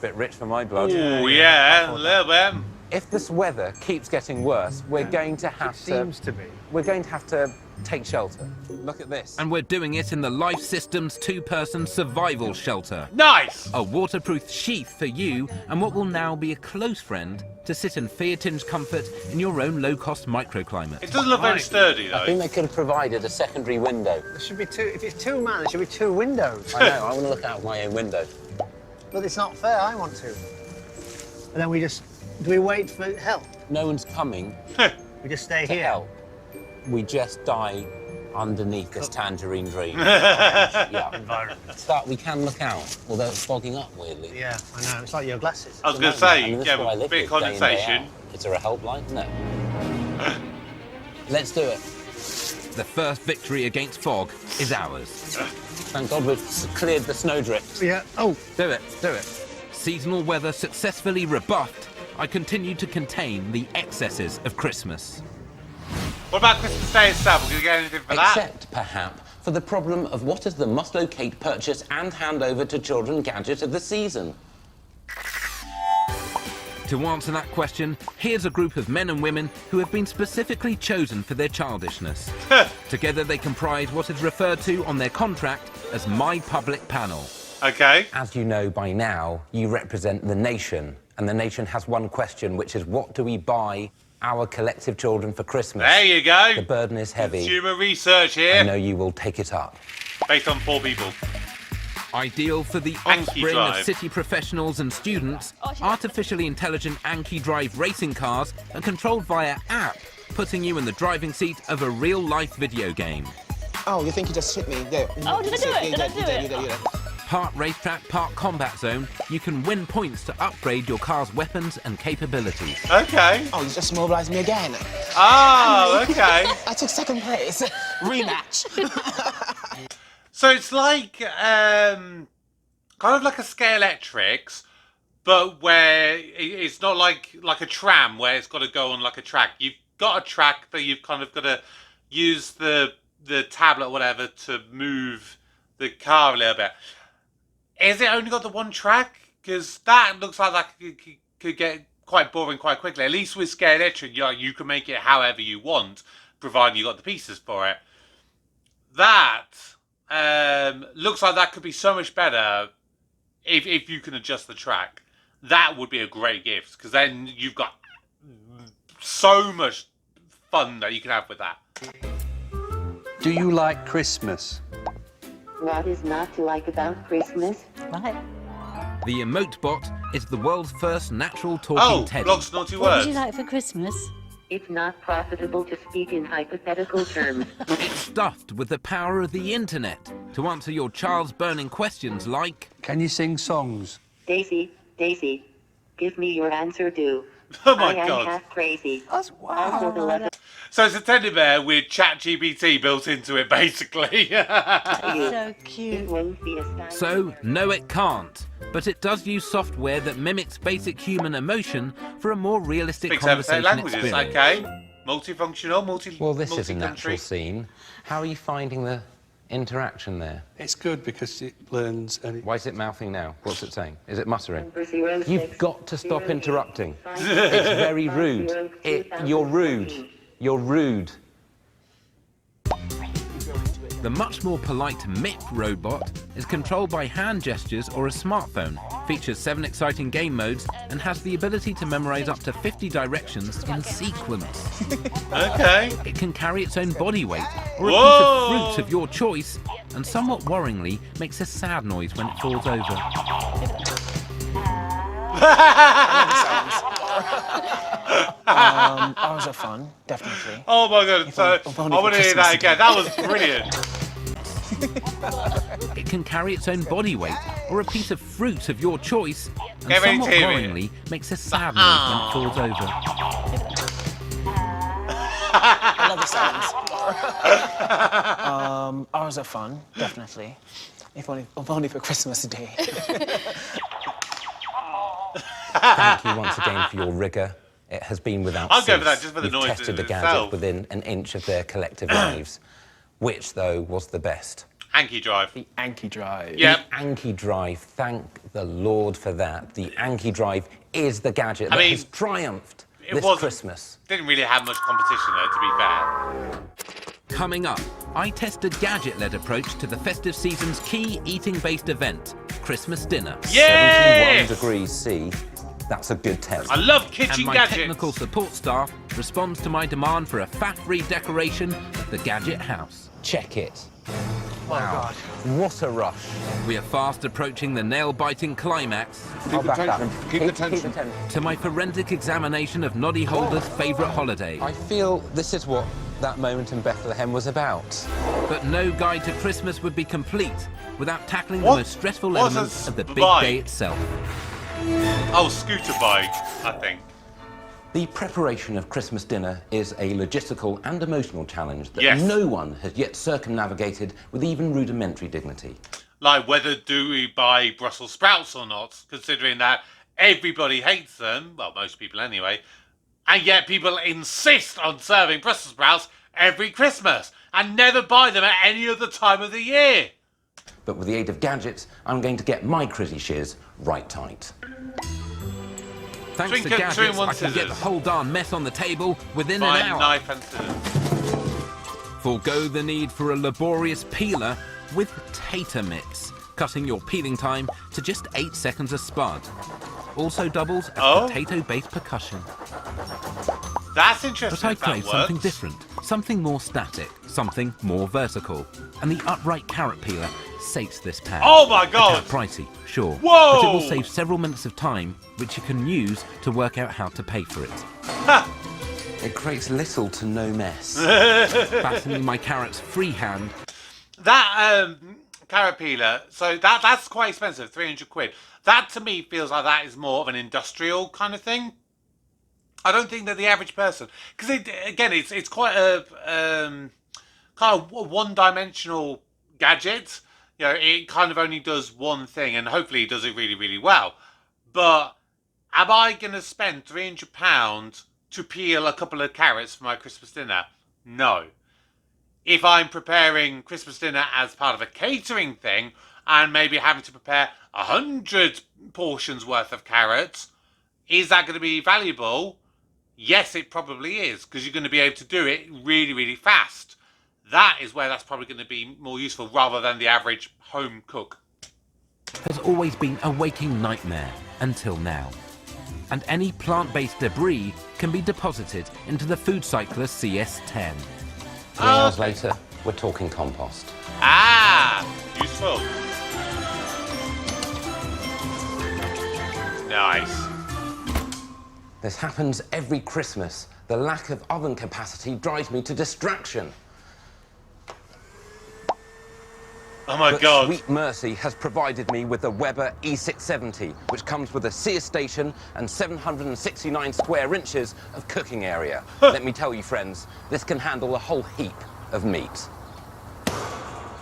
[SPEAKER 5] Bit rich for my blood.
[SPEAKER 1] Oh yeah, a little bit.
[SPEAKER 5] If this weather keeps getting worse, we're going to have to.
[SPEAKER 13] Seems to be.
[SPEAKER 5] We're going to have to take shelter. Look at this.
[SPEAKER 3] And we're doing it in the Life Systems 2-person survival shelter.
[SPEAKER 1] Nice!
[SPEAKER 3] A waterproof sheath for you and what will now be a close friend to sit in fear-tinged comfort in your own low-cost microclimate.
[SPEAKER 1] It doesn't look very sturdy
[SPEAKER 5] I think
[SPEAKER 1] though.
[SPEAKER 5] they could have provided a secondary window.
[SPEAKER 13] There should be two. If it's 2 man, there should be 2 windows.
[SPEAKER 5] I know, I want to look out of my own window.
[SPEAKER 13] But it's not fair. I want to. And then we just. Do we wait for help?
[SPEAKER 5] No one's coming
[SPEAKER 13] We just stay
[SPEAKER 5] to
[SPEAKER 13] here.
[SPEAKER 5] help. We just die underneath this tangerine dream. Yeah.
[SPEAKER 13] Environment.
[SPEAKER 5] But we can look out, although it's fogging up weirdly.
[SPEAKER 13] Yeah, I know. It's like your glasses.
[SPEAKER 1] I was going to
[SPEAKER 5] I
[SPEAKER 1] say,
[SPEAKER 5] mean, this
[SPEAKER 1] yeah,
[SPEAKER 5] is where I
[SPEAKER 1] a
[SPEAKER 5] live
[SPEAKER 1] bit of
[SPEAKER 5] with day in, day
[SPEAKER 1] condensation.
[SPEAKER 5] out. Is there a helpline? No. Let's do it.
[SPEAKER 3] The first victory against fog is ours.
[SPEAKER 5] Thank God we've cleared the snowdrift.
[SPEAKER 13] Yeah. Oh.
[SPEAKER 3] Do it, do it. Seasonal weather successfully rebuffed, I continue to contain the excesses of Christmas.
[SPEAKER 1] What about Christmas Day itself? Are we going to get anything for that?
[SPEAKER 5] Except, perhaps, for the problem of what is the must locate, purchase and hand over to children gadget of the season.
[SPEAKER 3] To answer that question, here's a group of men and women who have been specifically chosen for their childishness. Together they comprise what is referred to on their contract as My Public Panel.
[SPEAKER 1] Okay.
[SPEAKER 5] As you know by now, you represent the nation, and the nation has one question, which is what do we buy our collective children for Christmas?
[SPEAKER 1] There you go.
[SPEAKER 5] The burden is heavy.
[SPEAKER 1] Consumer research
[SPEAKER 5] I
[SPEAKER 1] here,
[SPEAKER 5] know you will take it up.
[SPEAKER 1] based on 4 people.
[SPEAKER 3] Ideal for the
[SPEAKER 1] Anki
[SPEAKER 3] offspring
[SPEAKER 1] Drive.
[SPEAKER 3] of city professionals and students, artificially intelligent Anki Drive racing cars are controlled via app, putting you in the driving seat of a real-life video game.
[SPEAKER 14] Oh, you think you just hit me? Yeah.
[SPEAKER 8] Oh, did I do it? Did I do it?
[SPEAKER 14] You did.
[SPEAKER 3] Part racetrack, part combat zone, you can win points to upgrade your car's weapons and capabilities.
[SPEAKER 1] Okay.
[SPEAKER 14] Oh, you just mobilised me again.
[SPEAKER 1] Oh, okay.
[SPEAKER 14] I took 2nd place. Rematch.
[SPEAKER 1] So it's like, kind of like a Scalextrics, but where it's not like a tram where it's got to go on like a track. You've got a track, but you've kind of got to use the the tablet or whatever to move the car a little bit. Is it only got the one track? Because that looks like that could get quite boring quite quickly. At least with Scare Electric, you can make it however you want, provided you got the pieces for it. That looks like that could be so much better if you can adjust the track. That would be a great gift, because then you've got so much fun that you can have with that.
[SPEAKER 15] Do you like Christmas?
[SPEAKER 8] What is not to like about Christmas? What?
[SPEAKER 3] The Emote Bot is the world's first natural talking teddy.
[SPEAKER 1] Blog's naughty
[SPEAKER 8] What
[SPEAKER 1] words.
[SPEAKER 8] would you like for Christmas? It's not profitable to speak in hypothetical terms.
[SPEAKER 3] It's stuffed with the power of the internet to answer your child's burning questions like...
[SPEAKER 15] Can you sing songs?
[SPEAKER 8] Daisy, Daisy, give me your answer too.
[SPEAKER 1] Oh my
[SPEAKER 8] I
[SPEAKER 1] God.
[SPEAKER 8] am half crazy.
[SPEAKER 14] That's
[SPEAKER 8] wow.
[SPEAKER 1] So it's a teddy bear with ChatGPT built into it, basically.
[SPEAKER 8] So cute.
[SPEAKER 3] So, no it can't. But it does use software that mimics basic human emotion for a more realistic
[SPEAKER 1] Speaks over 10
[SPEAKER 3] conversation
[SPEAKER 1] languages,
[SPEAKER 3] experience.
[SPEAKER 1] okay. Multifunctional,
[SPEAKER 5] Well, this is a natural
[SPEAKER 1] multi-country.
[SPEAKER 5] scene. How are you finding the interaction there?
[SPEAKER 15] It's good because it learns and
[SPEAKER 5] Why is it mouthing now? What's it saying? Is it muttering? You've got to stop interrupting. It's very rude. You're rude. You're rude.
[SPEAKER 3] The much more polite MIP robot is controlled by hand gestures or a smartphone, features 7 exciting game modes, and has the ability to memorize up to 50 directions in sequence.
[SPEAKER 1] Okay.
[SPEAKER 3] It can carry its own body weight or a
[SPEAKER 1] Whoa.
[SPEAKER 3] piece of fruit of your choice, and somewhat worryingly makes a sad noise when it falls over.
[SPEAKER 14] Hours are fun, definitely.
[SPEAKER 1] Oh my God, so
[SPEAKER 14] If
[SPEAKER 1] I
[SPEAKER 14] only for
[SPEAKER 1] want to hear that
[SPEAKER 14] Christmas
[SPEAKER 1] again. That was brilliant.
[SPEAKER 3] It can carry its own body weight or a piece of fruit of your choice, and
[SPEAKER 1] Get ready
[SPEAKER 3] somewhat
[SPEAKER 1] to hear it.
[SPEAKER 3] worryingly makes a sad noise when it falls over.
[SPEAKER 14] I love the sounds. Hours are fun, definitely. If only for Christmas Day.
[SPEAKER 5] Thank you once again for your rigour. It has been without
[SPEAKER 1] I'll go
[SPEAKER 5] cease.
[SPEAKER 1] for that just for the
[SPEAKER 5] You've
[SPEAKER 1] noises
[SPEAKER 5] tested the
[SPEAKER 1] itself.
[SPEAKER 5] gadget within an inch of their collective lives. Which, though, was the best?
[SPEAKER 1] Anki Drive.
[SPEAKER 14] The Anki Drive.
[SPEAKER 1] Yep.
[SPEAKER 5] The Anki Drive, thank the Lord for that. The Anki Drive is the gadget that
[SPEAKER 1] mean,
[SPEAKER 5] has triumphed
[SPEAKER 1] It
[SPEAKER 5] this
[SPEAKER 1] wasn't-
[SPEAKER 5] Christmas.
[SPEAKER 1] Didn't really have much competition though, to be fair.
[SPEAKER 3] Coming up, I test a gadget-led approach to the festive season's key eating-based event, Christmas dinner.
[SPEAKER 5] 71 degrees C. That's a good test.
[SPEAKER 1] I love
[SPEAKER 3] And
[SPEAKER 1] kitchen
[SPEAKER 3] my
[SPEAKER 1] gadgets.
[SPEAKER 3] technical support staff responds to my demand for a faff-free decoration of the Gadget house.
[SPEAKER 5] Check it.
[SPEAKER 14] Wow.
[SPEAKER 5] What a rush.
[SPEAKER 3] We are fast approaching the nail-biting climax
[SPEAKER 11] Keep the tension. Keep the tension.
[SPEAKER 3] to my forensic examination of Noddy Holder's favourite holiday.
[SPEAKER 5] I feel this is what that moment in Bethlehem was about.
[SPEAKER 3] But no guide to Christmas would be complete without tackling the
[SPEAKER 1] What?
[SPEAKER 3] most stressful
[SPEAKER 1] What's a
[SPEAKER 3] elements of the big
[SPEAKER 1] bike?
[SPEAKER 3] day itself.
[SPEAKER 1] Oh, scooter bike, I think.
[SPEAKER 5] The preparation of Christmas dinner is a logistical and emotional challenge that
[SPEAKER 1] Yes.
[SPEAKER 5] no one has yet circumnavigated with even rudimentary dignity.
[SPEAKER 1] Like, whether do we buy Brussels sprouts or not, considering that everybody hates them, well, most people anyway, and yet people insist on serving Brussels sprouts every Christmas and never buy them at any other time of the year.
[SPEAKER 5] But with the aid of gadgets, I'm going to get my crizzy shiz right tight.
[SPEAKER 3] Thanks to
[SPEAKER 1] Twin
[SPEAKER 3] gadgets,
[SPEAKER 1] one
[SPEAKER 3] I can get the
[SPEAKER 1] scissors.
[SPEAKER 3] whole darn mess on the table within an
[SPEAKER 1] Fine
[SPEAKER 3] hour.
[SPEAKER 1] knife and scissors.
[SPEAKER 3] Forgo the need for a laborious peeler with tater mitts, cutting your peeling time to just 8 seconds a spud. Also doubles as
[SPEAKER 1] Oh.
[SPEAKER 3] potato-based percussion.
[SPEAKER 1] That's interesting.
[SPEAKER 3] But I
[SPEAKER 1] if that
[SPEAKER 3] crave something
[SPEAKER 1] works.
[SPEAKER 3] different, something more static, something more vertical. And the upright carrot peeler sates this pan.
[SPEAKER 1] Oh my
[SPEAKER 3] A
[SPEAKER 1] God!
[SPEAKER 3] tad pricey, sure.
[SPEAKER 1] Whoa!
[SPEAKER 3] But it will save several minutes of time, which you can use to work out how to pay for it.
[SPEAKER 5] It creates little to no mess.
[SPEAKER 3] Fastening my carrots freehand.
[SPEAKER 1] That carrot peeler, so that's quite expensive, 300 quid. That to me feels like that is more of an industrial kind of thing. I don't think that the average person, because it's quite a kind of one-dimensional gadget. You know, it kind of only does one thing, and hopefully it does it really, really well. But am I going to spend £300 to peel a couple of carrots for my Christmas dinner? No. if I'm preparing Christmas dinner as part of a catering thing and maybe having to prepare 100 portions worth of carrots, is that going to be valuable? Yes, it probably is, because you're going to be able to do it really, really fast. That is where that's probably going to be more useful rather than the average home cook.
[SPEAKER 3] Has always been a waking nightmare until now. And any plant-based debris can be deposited into the food cycler CS10.
[SPEAKER 2] 3 hours later, we're talking compost.
[SPEAKER 1] Ah, useful. Nice.
[SPEAKER 2] This happens every Christmas. The lack of oven capacity drives me to distraction.
[SPEAKER 1] Oh my
[SPEAKER 2] But
[SPEAKER 1] God.
[SPEAKER 2] Sweet Mercy has provided me with the Weber E670, which comes with a sear station and 769 square inches of cooking area. Let me tell you, friends, this can handle a whole heap of meat.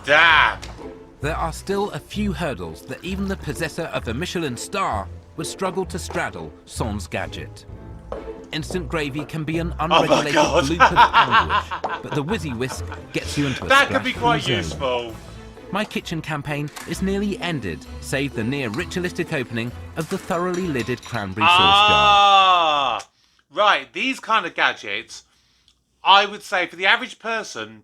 [SPEAKER 1] Damn.
[SPEAKER 3] There are still a few hurdles that even the possessor of a Michelin star would struggle to straddle sans Gadget. Instant gravy can be an unregulated
[SPEAKER 1] God.
[SPEAKER 3] loop of anguish, but the Whizzy Whisk gets you into a
[SPEAKER 1] That could be
[SPEAKER 3] splash-free
[SPEAKER 1] quite
[SPEAKER 3] zone.
[SPEAKER 1] useful.
[SPEAKER 3] My kitchen campaign is nearly ended, save the near ritualistic opening of the thoroughly lidded cranberry sauce jar.
[SPEAKER 1] Ah, right. These kind of gadgets, I would say for the average person,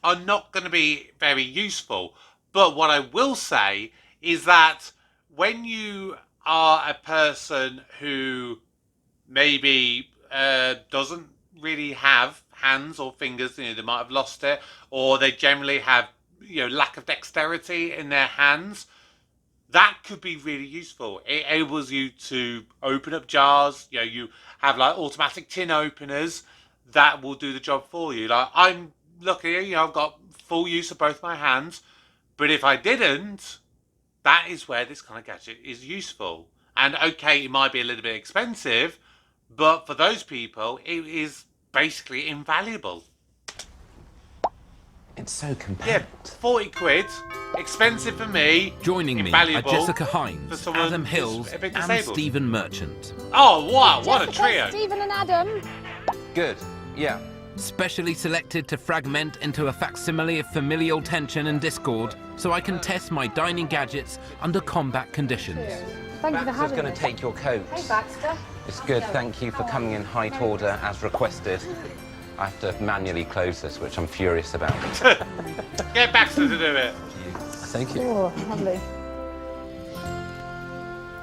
[SPEAKER 1] are not going to be very useful. But what I will say is that when you are a person who maybe doesn't really have hands or fingers, they might have lost it, or they generally have lack of dexterity in their hands, that could be really useful. It enables you to open up jars. You have like automatic tin openers that will do the job for you. Like, I'm lucky, I've got full use of both my hands, but if I didn't, that is where this kind of gadget is useful. And okay, it might be a little bit expensive, but for those people, it is basically invaluable.
[SPEAKER 2] It's so compact.
[SPEAKER 1] Yeah, 40 quid, expensive for me.
[SPEAKER 3] Joining me are
[SPEAKER 1] invaluable
[SPEAKER 3] Jessica
[SPEAKER 1] for
[SPEAKER 3] Hines,
[SPEAKER 1] someone
[SPEAKER 3] Adam
[SPEAKER 1] who's
[SPEAKER 3] Hills,
[SPEAKER 1] a bit
[SPEAKER 3] and
[SPEAKER 1] disabled.
[SPEAKER 3] Stephen Merchant.
[SPEAKER 1] Oh, wow, what a trio.
[SPEAKER 16] Stephen and Adam.
[SPEAKER 2] Good, yeah.
[SPEAKER 3] Specially selected to fragment into a facsimile of familial tension and discord, so I can test my dining gadgets under combat conditions.
[SPEAKER 16] Thank you for
[SPEAKER 2] Baxter's
[SPEAKER 16] having
[SPEAKER 2] going
[SPEAKER 16] me.
[SPEAKER 2] to take your coat.
[SPEAKER 16] Hey, Baxter.
[SPEAKER 2] It's good, thank you for coming in height order as requested. I have to manually close this, which I'm furious about.
[SPEAKER 1] Get Baxter to do it.
[SPEAKER 2] Thank you.
[SPEAKER 16] Oh, lovely.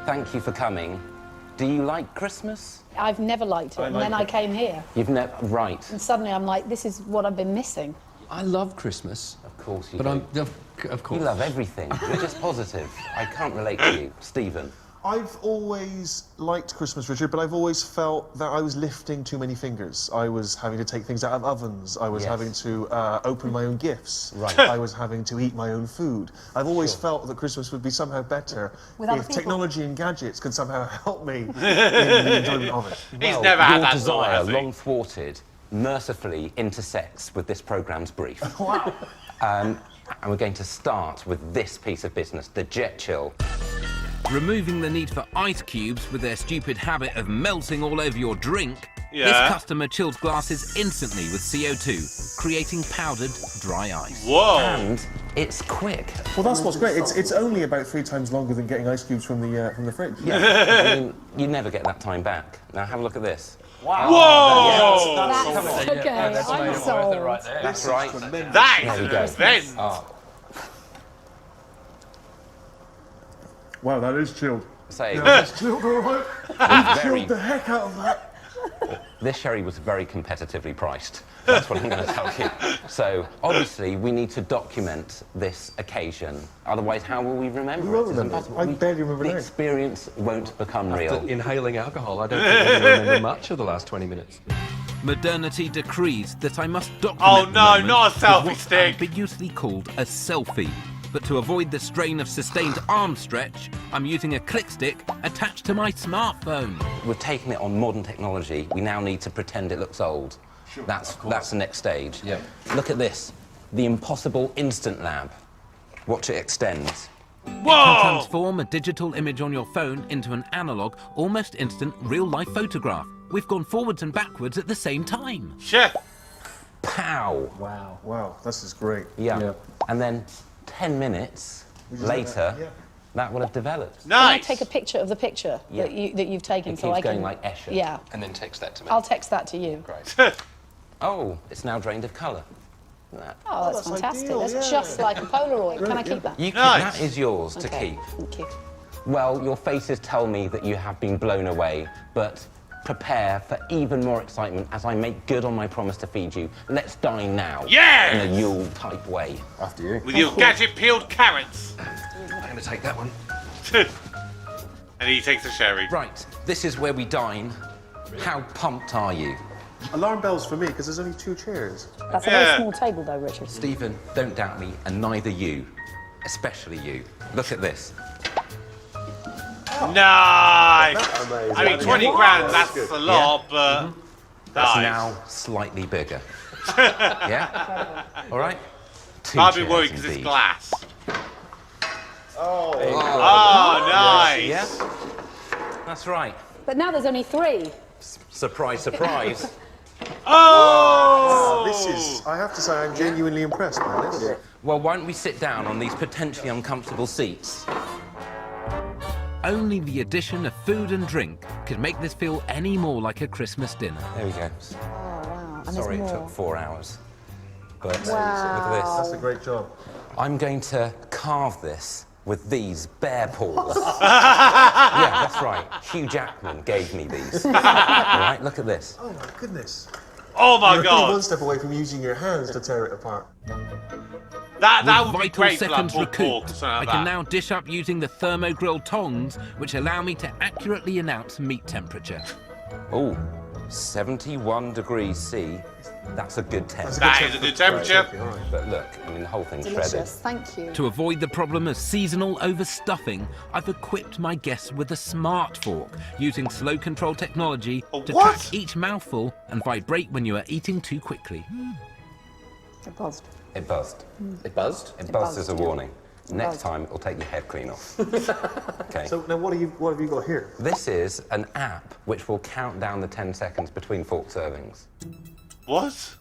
[SPEAKER 2] Thank you for coming. Do you like Christmas?
[SPEAKER 16] I've never liked it, and then I came here,
[SPEAKER 2] You've never... Right.
[SPEAKER 16] and suddenly I'm like, this is what I've been missing.
[SPEAKER 15] I love Christmas.
[SPEAKER 2] Of course you
[SPEAKER 15] But
[SPEAKER 2] do.
[SPEAKER 15] of course.
[SPEAKER 2] You love everything. You're just positive. I can't relate to you. Stephen.
[SPEAKER 17] I've always liked Christmas, Richard, but I've always felt that I was lifting too many fingers. I was having to take things out of ovens. I was
[SPEAKER 2] Yes.
[SPEAKER 17] having to open my own gifts.
[SPEAKER 2] Right.
[SPEAKER 17] I was having to eat my own food. I've always felt that Christmas would be somehow better
[SPEAKER 16] With other
[SPEAKER 17] if
[SPEAKER 16] people.
[SPEAKER 17] technology and gadgets could somehow help me in the enjoyment of it.
[SPEAKER 1] He's
[SPEAKER 2] Well,
[SPEAKER 1] never had
[SPEAKER 2] your
[SPEAKER 1] that
[SPEAKER 2] desire,
[SPEAKER 1] thought, has he?
[SPEAKER 2] long thwarted, mercifully intersects with this programme's brief.
[SPEAKER 17] Wow.
[SPEAKER 2] And we're going to start with this piece of business, the Jet Chill.
[SPEAKER 3] Removing the need for ice cubes with their stupid habit of melting all over your drink,
[SPEAKER 1] Yeah.
[SPEAKER 3] this customer chills glasses instantly with CO2, creating powdered dry ice.
[SPEAKER 1] Whoa.
[SPEAKER 2] And it's quick.
[SPEAKER 17] Well, that's what's great. It's only about 3 times longer than getting ice cubes from the fridge.
[SPEAKER 2] Yeah, I mean, you never get that time back. Now have a look at this.
[SPEAKER 1] Whoa.
[SPEAKER 16] That's okay. I'm sold.
[SPEAKER 2] That's right.
[SPEAKER 1] That is
[SPEAKER 2] There we
[SPEAKER 1] an
[SPEAKER 2] go.
[SPEAKER 1] event.
[SPEAKER 2] Oh,
[SPEAKER 17] Wow, that is chilled.
[SPEAKER 2] say,
[SPEAKER 17] That's chilled, all right.
[SPEAKER 2] very,
[SPEAKER 17] Chilled the heck out of that.
[SPEAKER 2] this sherry was very competitively priced. That's what I'm going to tell you. So, obviously, we need to document this occasion. Otherwise, how will we remember
[SPEAKER 17] We
[SPEAKER 2] it?
[SPEAKER 17] won't
[SPEAKER 2] It's
[SPEAKER 17] remember it.
[SPEAKER 2] impossible.
[SPEAKER 17] I barely remember
[SPEAKER 2] The
[SPEAKER 17] now.
[SPEAKER 2] experience won't become real.
[SPEAKER 6] After inhaling alcohol, I don't think I remember much of the last 20 minutes.
[SPEAKER 3] Modernity decrees that I must document
[SPEAKER 1] Oh,
[SPEAKER 3] the
[SPEAKER 1] no,
[SPEAKER 3] moment
[SPEAKER 1] not a
[SPEAKER 3] with
[SPEAKER 1] selfie
[SPEAKER 3] what's
[SPEAKER 1] stick.
[SPEAKER 3] ambiguously called a selfie. But to avoid the strain of sustained arm stretch, I'm using a click stick attached to my smartphone.
[SPEAKER 2] We've taken it on modern technology. We now need to pretend it looks old.
[SPEAKER 17] Sure,
[SPEAKER 2] That's the next stage.
[SPEAKER 6] Yeah.
[SPEAKER 2] Look at this. The Impossible Instant Lab. Watch it extend.
[SPEAKER 3] Can
[SPEAKER 1] Whoa.
[SPEAKER 3] transform a digital image on your phone into an analog, almost instant, real-life photograph. We've gone forwards and backwards at the same time.
[SPEAKER 1] Sure.
[SPEAKER 5] Pow!
[SPEAKER 6] Wow.
[SPEAKER 17] Wow, this is great.
[SPEAKER 5] Yeah. And then 10 minutes later, that will have developed.
[SPEAKER 16] Can I take a picture of the picture that you've taken
[SPEAKER 5] It
[SPEAKER 16] so I
[SPEAKER 5] keeps
[SPEAKER 16] can...
[SPEAKER 5] going like Escher.
[SPEAKER 16] Yeah.
[SPEAKER 6] And then text that to me.
[SPEAKER 16] I'll text that to you.
[SPEAKER 6] Great.
[SPEAKER 5] Oh, it's now drained of colour.
[SPEAKER 16] Oh, that's fantastic. That's just like a Polaroid. Can I keep that?
[SPEAKER 5] You can, that is yours to
[SPEAKER 16] Okay,
[SPEAKER 5] keep.
[SPEAKER 16] thank you.
[SPEAKER 5] Well, your faces tell me that you have been blown away, but prepare for even more excitement as I make good on my promise to feed you. Let's dine now.
[SPEAKER 1] Yes!
[SPEAKER 5] In a Yule-type way.
[SPEAKER 6] After you.
[SPEAKER 1] With your Gadget peeled carrots.
[SPEAKER 6] I'm going to take that one.
[SPEAKER 1] And he takes the sherry.
[SPEAKER 5] Right, this is where we dine. How pumped are you?
[SPEAKER 17] Alarm bells for me, because there's only 2 chairs.
[SPEAKER 16] That's a very small table, though, Richard.
[SPEAKER 5] Stephen, don't doubt me, and neither you. Especially you. Look at this.
[SPEAKER 1] Nice!
[SPEAKER 17] Amazing.
[SPEAKER 1] I mean, 20 grand, that's a lot, but...
[SPEAKER 5] That's
[SPEAKER 1] nice.
[SPEAKER 5] now slightly bigger. Yeah? All right? 2
[SPEAKER 1] I'll be
[SPEAKER 5] chairs
[SPEAKER 1] worried because it's
[SPEAKER 5] indeed.
[SPEAKER 1] glass.
[SPEAKER 5] Oh,
[SPEAKER 1] nice.
[SPEAKER 5] Yeah? That's right.
[SPEAKER 16] But now there's only 3.
[SPEAKER 5] Surprise, surprise.
[SPEAKER 1] Oh!
[SPEAKER 17] This is, I have to say, I'm genuinely impressed by this.
[SPEAKER 5] Well, why don't we sit down on these potentially uncomfortable seats?
[SPEAKER 3] Only the addition of food and drink could make this feel any more like a Christmas dinner.
[SPEAKER 5] There we go.
[SPEAKER 16] Oh, wow. And
[SPEAKER 5] Sorry it
[SPEAKER 16] there's
[SPEAKER 5] took
[SPEAKER 16] more.
[SPEAKER 5] 4 hours. But look
[SPEAKER 16] Wow.
[SPEAKER 5] at this.
[SPEAKER 17] That's a great job.
[SPEAKER 5] I'm going to carve this with these bare paws. Yeah, that's right. Hugh Jackman gave me these. All right, look at this.
[SPEAKER 17] Oh my goodness.
[SPEAKER 1] Oh my
[SPEAKER 17] You're
[SPEAKER 1] God.
[SPEAKER 17] only one step away from using your hands to tear it apart.
[SPEAKER 1] That
[SPEAKER 3] With
[SPEAKER 1] would be
[SPEAKER 3] vital
[SPEAKER 1] great for like
[SPEAKER 3] seconds
[SPEAKER 1] pulled pork or
[SPEAKER 3] recouped,
[SPEAKER 1] something
[SPEAKER 3] I
[SPEAKER 1] like
[SPEAKER 3] can
[SPEAKER 1] that.
[SPEAKER 3] now dish up using the thermogrill tongs, which allow me to accurately announce meat temperature.
[SPEAKER 5] Oh, 71 degrees C. That's a good temp.
[SPEAKER 1] That is a good temperature.
[SPEAKER 5] But look, I mean, the whole thing's shredded.
[SPEAKER 16] Delicious, thank you.
[SPEAKER 3] To avoid the problem of seasonal overstuffing, I've equipped my guests with a smart fork, using slow control technology to
[SPEAKER 1] what?
[SPEAKER 3] track each mouthful and vibrate when you are eating too quickly.
[SPEAKER 16] It buzzed.
[SPEAKER 5] It buzzed.
[SPEAKER 6] It buzzed?
[SPEAKER 5] It buzzed as a
[SPEAKER 16] buzzed, yeah.
[SPEAKER 5] warning. Next
[SPEAKER 16] buzzed.
[SPEAKER 5] time, it'll take your head clean off. Okay.
[SPEAKER 17] So now what have you got here?
[SPEAKER 5] This is an app which will count down the 10 seconds between fork servings.
[SPEAKER 1] What?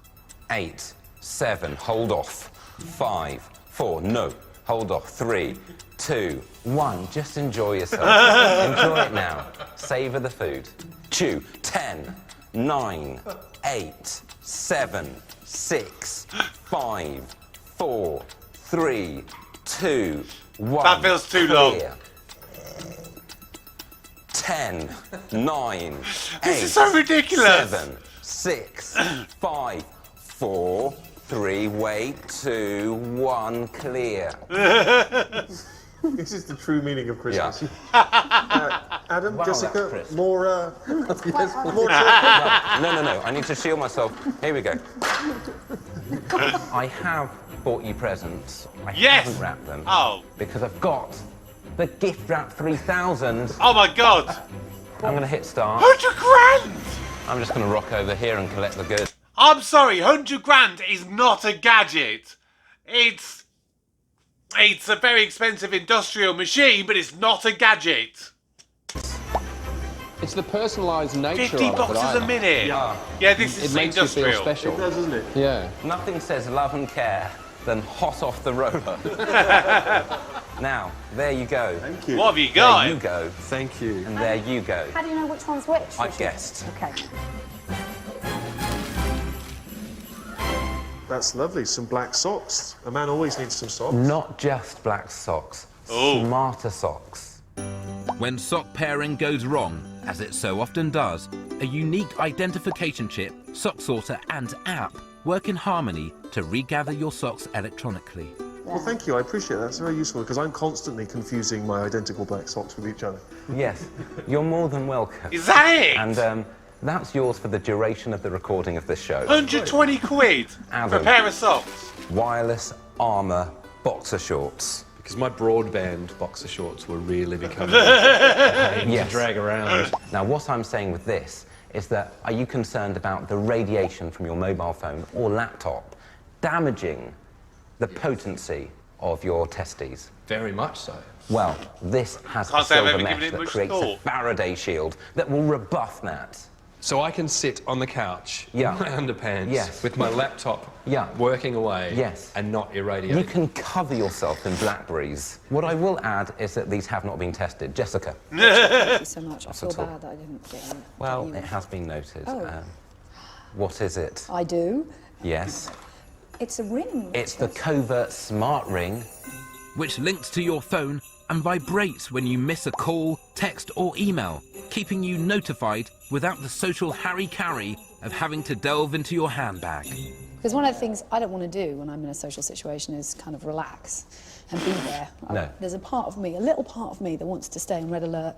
[SPEAKER 5] 8, 7, hold off. 5, 4, no, hold off. 3, 2, 1, just enjoy yourself. Enjoy it now. Savour the food. Chew. 10, 9, 8, 7, 6, 5, 4, 3, 2, 1.
[SPEAKER 1] That feels too long.
[SPEAKER 5] Clear. 10, 9, 8,
[SPEAKER 1] This is so ridiculous.
[SPEAKER 5] 7, 6, 5, 4, 3, wait, 2, 1, clear.
[SPEAKER 17] This is the true meaning of Christmas.
[SPEAKER 5] Yeah.
[SPEAKER 17] Adam,
[SPEAKER 5] Wow, that's
[SPEAKER 17] Jessica,
[SPEAKER 5] crisp.
[SPEAKER 17] more
[SPEAKER 5] No, I need to shield myself. Here we go. I have bought you presents. I
[SPEAKER 1] Yes!
[SPEAKER 5] haven't wrapped them.
[SPEAKER 1] Oh.
[SPEAKER 5] Because I've got the Gift Wrap 3000.
[SPEAKER 1] Oh my God.
[SPEAKER 5] I'm going to hit start.
[SPEAKER 1] 100 grand!
[SPEAKER 5] I'm just going to rock over here and collect the goods.
[SPEAKER 1] I'm sorry, 100 grand is not a gadget. It's a very expensive industrial machine, but it's not a gadget.
[SPEAKER 6] It's the personalised nature
[SPEAKER 1] 50
[SPEAKER 6] of it.
[SPEAKER 1] boxes
[SPEAKER 6] that
[SPEAKER 1] a
[SPEAKER 6] I-
[SPEAKER 1] minute. Yeah, this is
[SPEAKER 6] It makes you
[SPEAKER 1] industrial.
[SPEAKER 6] feel special.
[SPEAKER 17] It does, doesn't it?
[SPEAKER 6] Yeah.
[SPEAKER 5] Nothing says love and care than hot off the roller. Now, there you go.
[SPEAKER 17] Thank you.
[SPEAKER 1] What have you got?
[SPEAKER 5] There you go.
[SPEAKER 6] Thank you.
[SPEAKER 5] And there you go.
[SPEAKER 16] How do you know which one's which?
[SPEAKER 5] I
[SPEAKER 16] Richard?
[SPEAKER 5] guessed.
[SPEAKER 16] Okay.
[SPEAKER 17] That's lovely. Some black socks. A man always needs some socks.
[SPEAKER 5] Not just black socks.
[SPEAKER 1] Oh.
[SPEAKER 5] Smarter socks.
[SPEAKER 3] When sock pairing goes wrong, as it so often does, a unique identification chip, sock sorter and app work in harmony to regather your socks electronically.
[SPEAKER 17] Well, thank you. I appreciate that. That's very useful because I'm constantly confusing my identical black socks with each other.
[SPEAKER 5] Yes, you're more than welcome.
[SPEAKER 1] Is that it?
[SPEAKER 5] And that's yours for the duration of the recording of this show.
[SPEAKER 1] 120 quid for a
[SPEAKER 5] Adam.
[SPEAKER 1] pair of socks.
[SPEAKER 5] Wireless armour boxer shorts.
[SPEAKER 6] Because my broadband boxer shorts were really becoming a pain to drag around.
[SPEAKER 5] Now, what I'm saying with this is that are you concerned about the radiation from your mobile phone or laptop damaging the potency of your testes?
[SPEAKER 6] Very much so.
[SPEAKER 5] Well, this has
[SPEAKER 1] Can't
[SPEAKER 5] a
[SPEAKER 1] say I've
[SPEAKER 5] silver
[SPEAKER 1] ever
[SPEAKER 5] mesh
[SPEAKER 1] given it
[SPEAKER 5] that
[SPEAKER 1] much
[SPEAKER 5] creates a
[SPEAKER 1] thought.
[SPEAKER 5] Faraday shield that will rebuff that.
[SPEAKER 6] So I can sit on the couch
[SPEAKER 5] Yeah.
[SPEAKER 6] in my underpants
[SPEAKER 5] Yes.
[SPEAKER 6] with my laptop working away and not irradiate.
[SPEAKER 5] You can cover yourself in blackberries. What I will add is that these have not been tested. Jessica.
[SPEAKER 16] Thank you so much. I
[SPEAKER 5] Not
[SPEAKER 16] feel
[SPEAKER 5] at all.
[SPEAKER 16] bad that I didn't get you.
[SPEAKER 5] Well, it has been noted.
[SPEAKER 16] Oh.
[SPEAKER 5] What is it?
[SPEAKER 16] I do.
[SPEAKER 5] Yes.
[SPEAKER 16] It's a ring.
[SPEAKER 5] It's the Covert Smart Ring.
[SPEAKER 3] Which links to your phone and vibrates when you miss a call, text or email, keeping you notified without the social harry-carry of having to delve into your handbag.
[SPEAKER 16] Because one of the things I don't want to do when I'm in a social situation is kind of relax and be there.
[SPEAKER 5] No.
[SPEAKER 16] There's a part of me, a little part of me that wants to stay on red alert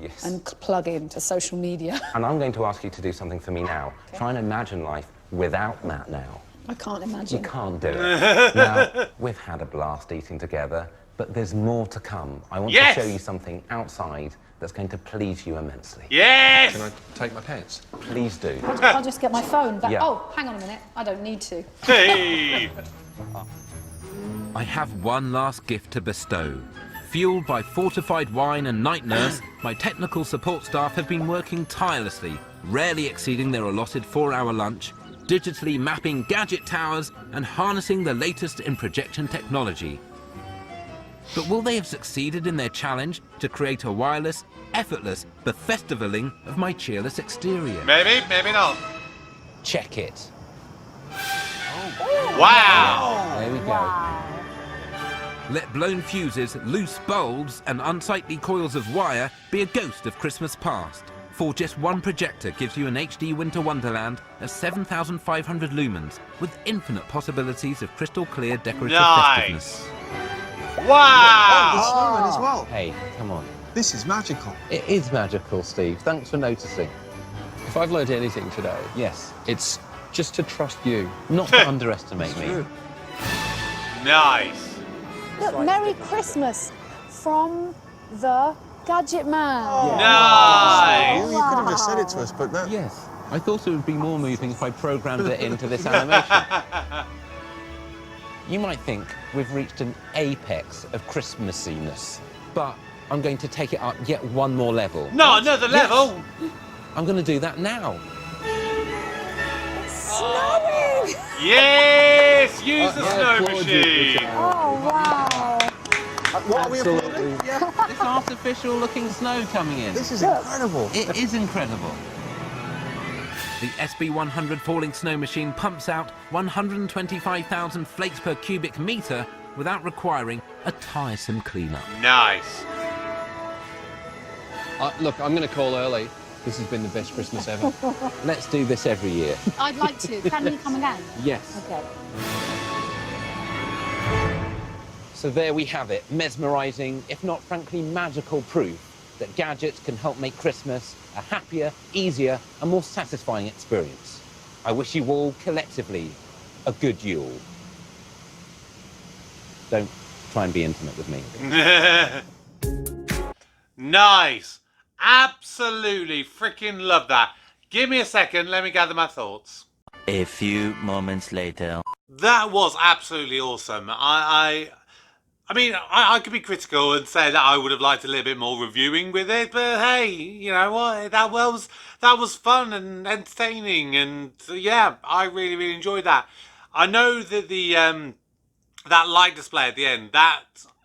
[SPEAKER 5] Yes.
[SPEAKER 16] and plug into social media.
[SPEAKER 5] And I'm going to ask you to do something for me now. Try and imagine life without Matt now.
[SPEAKER 16] I can't imagine.
[SPEAKER 5] You can't do it. Now, we've had a blast eating together, but there's more to come. I want
[SPEAKER 1] Yes!
[SPEAKER 5] to show you something outside that's going to please you immensely.
[SPEAKER 1] Yes!
[SPEAKER 6] Can I take my pants?
[SPEAKER 5] Please do.
[SPEAKER 16] I'll just get my phone back.
[SPEAKER 5] Yeah.
[SPEAKER 16] Oh, hang on a minute. I don't need to.
[SPEAKER 1] Hey!
[SPEAKER 3] I have one last gift to bestow. Fueled by fortified wine and night nurse, my technical support staff have been working tirelessly, rarely exceeding their allotted 4-hour lunch, digitally mapping gadget towers and harnessing the latest in projection technology. But will they have succeeded in their challenge to create a wireless, effortless befestivaling of my cheerless exterior?
[SPEAKER 1] Maybe, maybe not.
[SPEAKER 5] Check it.
[SPEAKER 1] Wow!
[SPEAKER 5] There we go.
[SPEAKER 3] Let blown fuses, loose bulbs and unsightly coils of wire be a ghost of Christmas past. For just one projector gives you an HD winter wonderland of 7,500 lumens with infinite possibilities of crystal clear decorative
[SPEAKER 1] Nice.
[SPEAKER 3] festiveness.
[SPEAKER 1] Wow!
[SPEAKER 13] The snowman as well.
[SPEAKER 5] Hey, come on.
[SPEAKER 13] This is magical.
[SPEAKER 5] It is magical, Steve. Thanks for noticing.
[SPEAKER 6] If I've learned anything today,
[SPEAKER 5] Yes.
[SPEAKER 6] it's just to trust you.
[SPEAKER 5] Not to underestimate me.
[SPEAKER 1] Nice.
[SPEAKER 16] Look, Merry Christmas from the Gadget Man.
[SPEAKER 1] Nice.
[SPEAKER 13] You could have just said it to us, but that...
[SPEAKER 5] Yes. I thought it would be more moving if I programmed it into this animation. You might think we've reached an apex of Christmassiness, but I'm going to take it up yet one more level.
[SPEAKER 1] No, another level.
[SPEAKER 5] I'm going to do that now.
[SPEAKER 16] Snowing!
[SPEAKER 1] Yes! Use the snow
[SPEAKER 6] applaud you,
[SPEAKER 1] machine.
[SPEAKER 6] Richard.
[SPEAKER 16] Oh, wow.
[SPEAKER 13] What are we applauding?
[SPEAKER 5] Yeah, this artificial looking snow coming in.
[SPEAKER 13] This is incredible.
[SPEAKER 5] It is incredible.
[SPEAKER 3] The SB100 falling snow machine pumps out 125,000 flakes per cubic metre without requiring a tiresome clean-up.
[SPEAKER 1] Nice.
[SPEAKER 6] Look, I'm going to call early. This has been the best Christmas ever.
[SPEAKER 5] Let's do this every year.
[SPEAKER 16] I'd like to. Can we come again?
[SPEAKER 5] Yes.
[SPEAKER 16] Okay.
[SPEAKER 5] So there we have it, mesmerising, if not frankly magical proof that gadgets can help make Christmas a happier, easier and more satisfying experience. I wish you all collectively a good Yule. Don't try and be intimate with me.
[SPEAKER 1] Nice. Absolutely freaking love that. Give me a second, let me gather my thoughts.
[SPEAKER 18] A few moments later.
[SPEAKER 1] That was absolutely awesome. I mean, I could be critical and say that I would have liked a little bit more reviewing with it, but hey, you know what? That was fun and entertaining, and yeah, I really, really enjoyed that. I know that the that light display at the end, that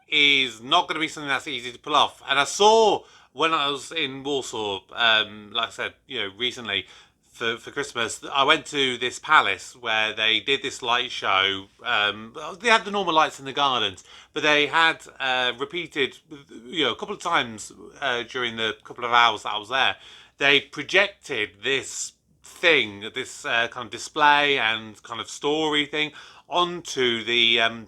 [SPEAKER 1] is not going to be something that's easy to pull off. And I saw when I was in Warsaw, like I said, you know, recently, for Christmas, I went to this palace where they did this light show. They had the normal lights in the gardens, but they had repeated, you know, a couple of times during the couple of hours that I was there. They projected this thing, this kind of display and kind of story thing onto the,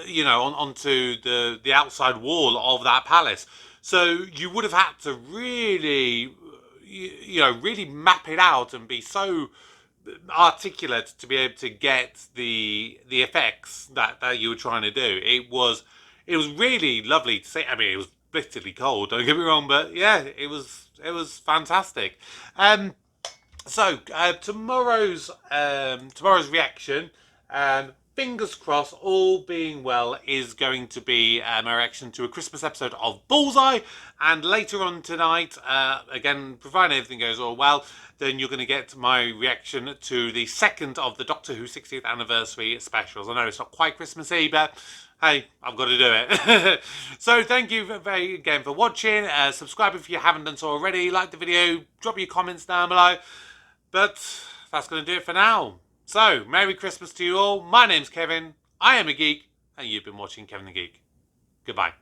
[SPEAKER 1] you know, onto the outside wall of that palace. So you would have had to really, you know, really map it out and be so articulate to be able to get the effects that you were trying to do. It was really lovely to see. I mean, it was bitterly cold, don't get me wrong, but yeah, it was fantastic. So tomorrow's reaction, fingers crossed, all being well, is going to be my reaction to a Christmas episode of Bullseye. And later on tonight, again, providing everything goes all well, then you're going to get my reaction to the second of the Doctor Who 60th anniversary specials. I know it's not quite Christmassy, but hey, I've got to do it. So thank you again for watching. Subscribe if you haven't done so already. Like the video. Drop your comments down below. But that's going to do it for now. So, Merry Christmas to you all. My name's Kevin. I am a geek. And you've been watching Kevin the Geek. Goodbye.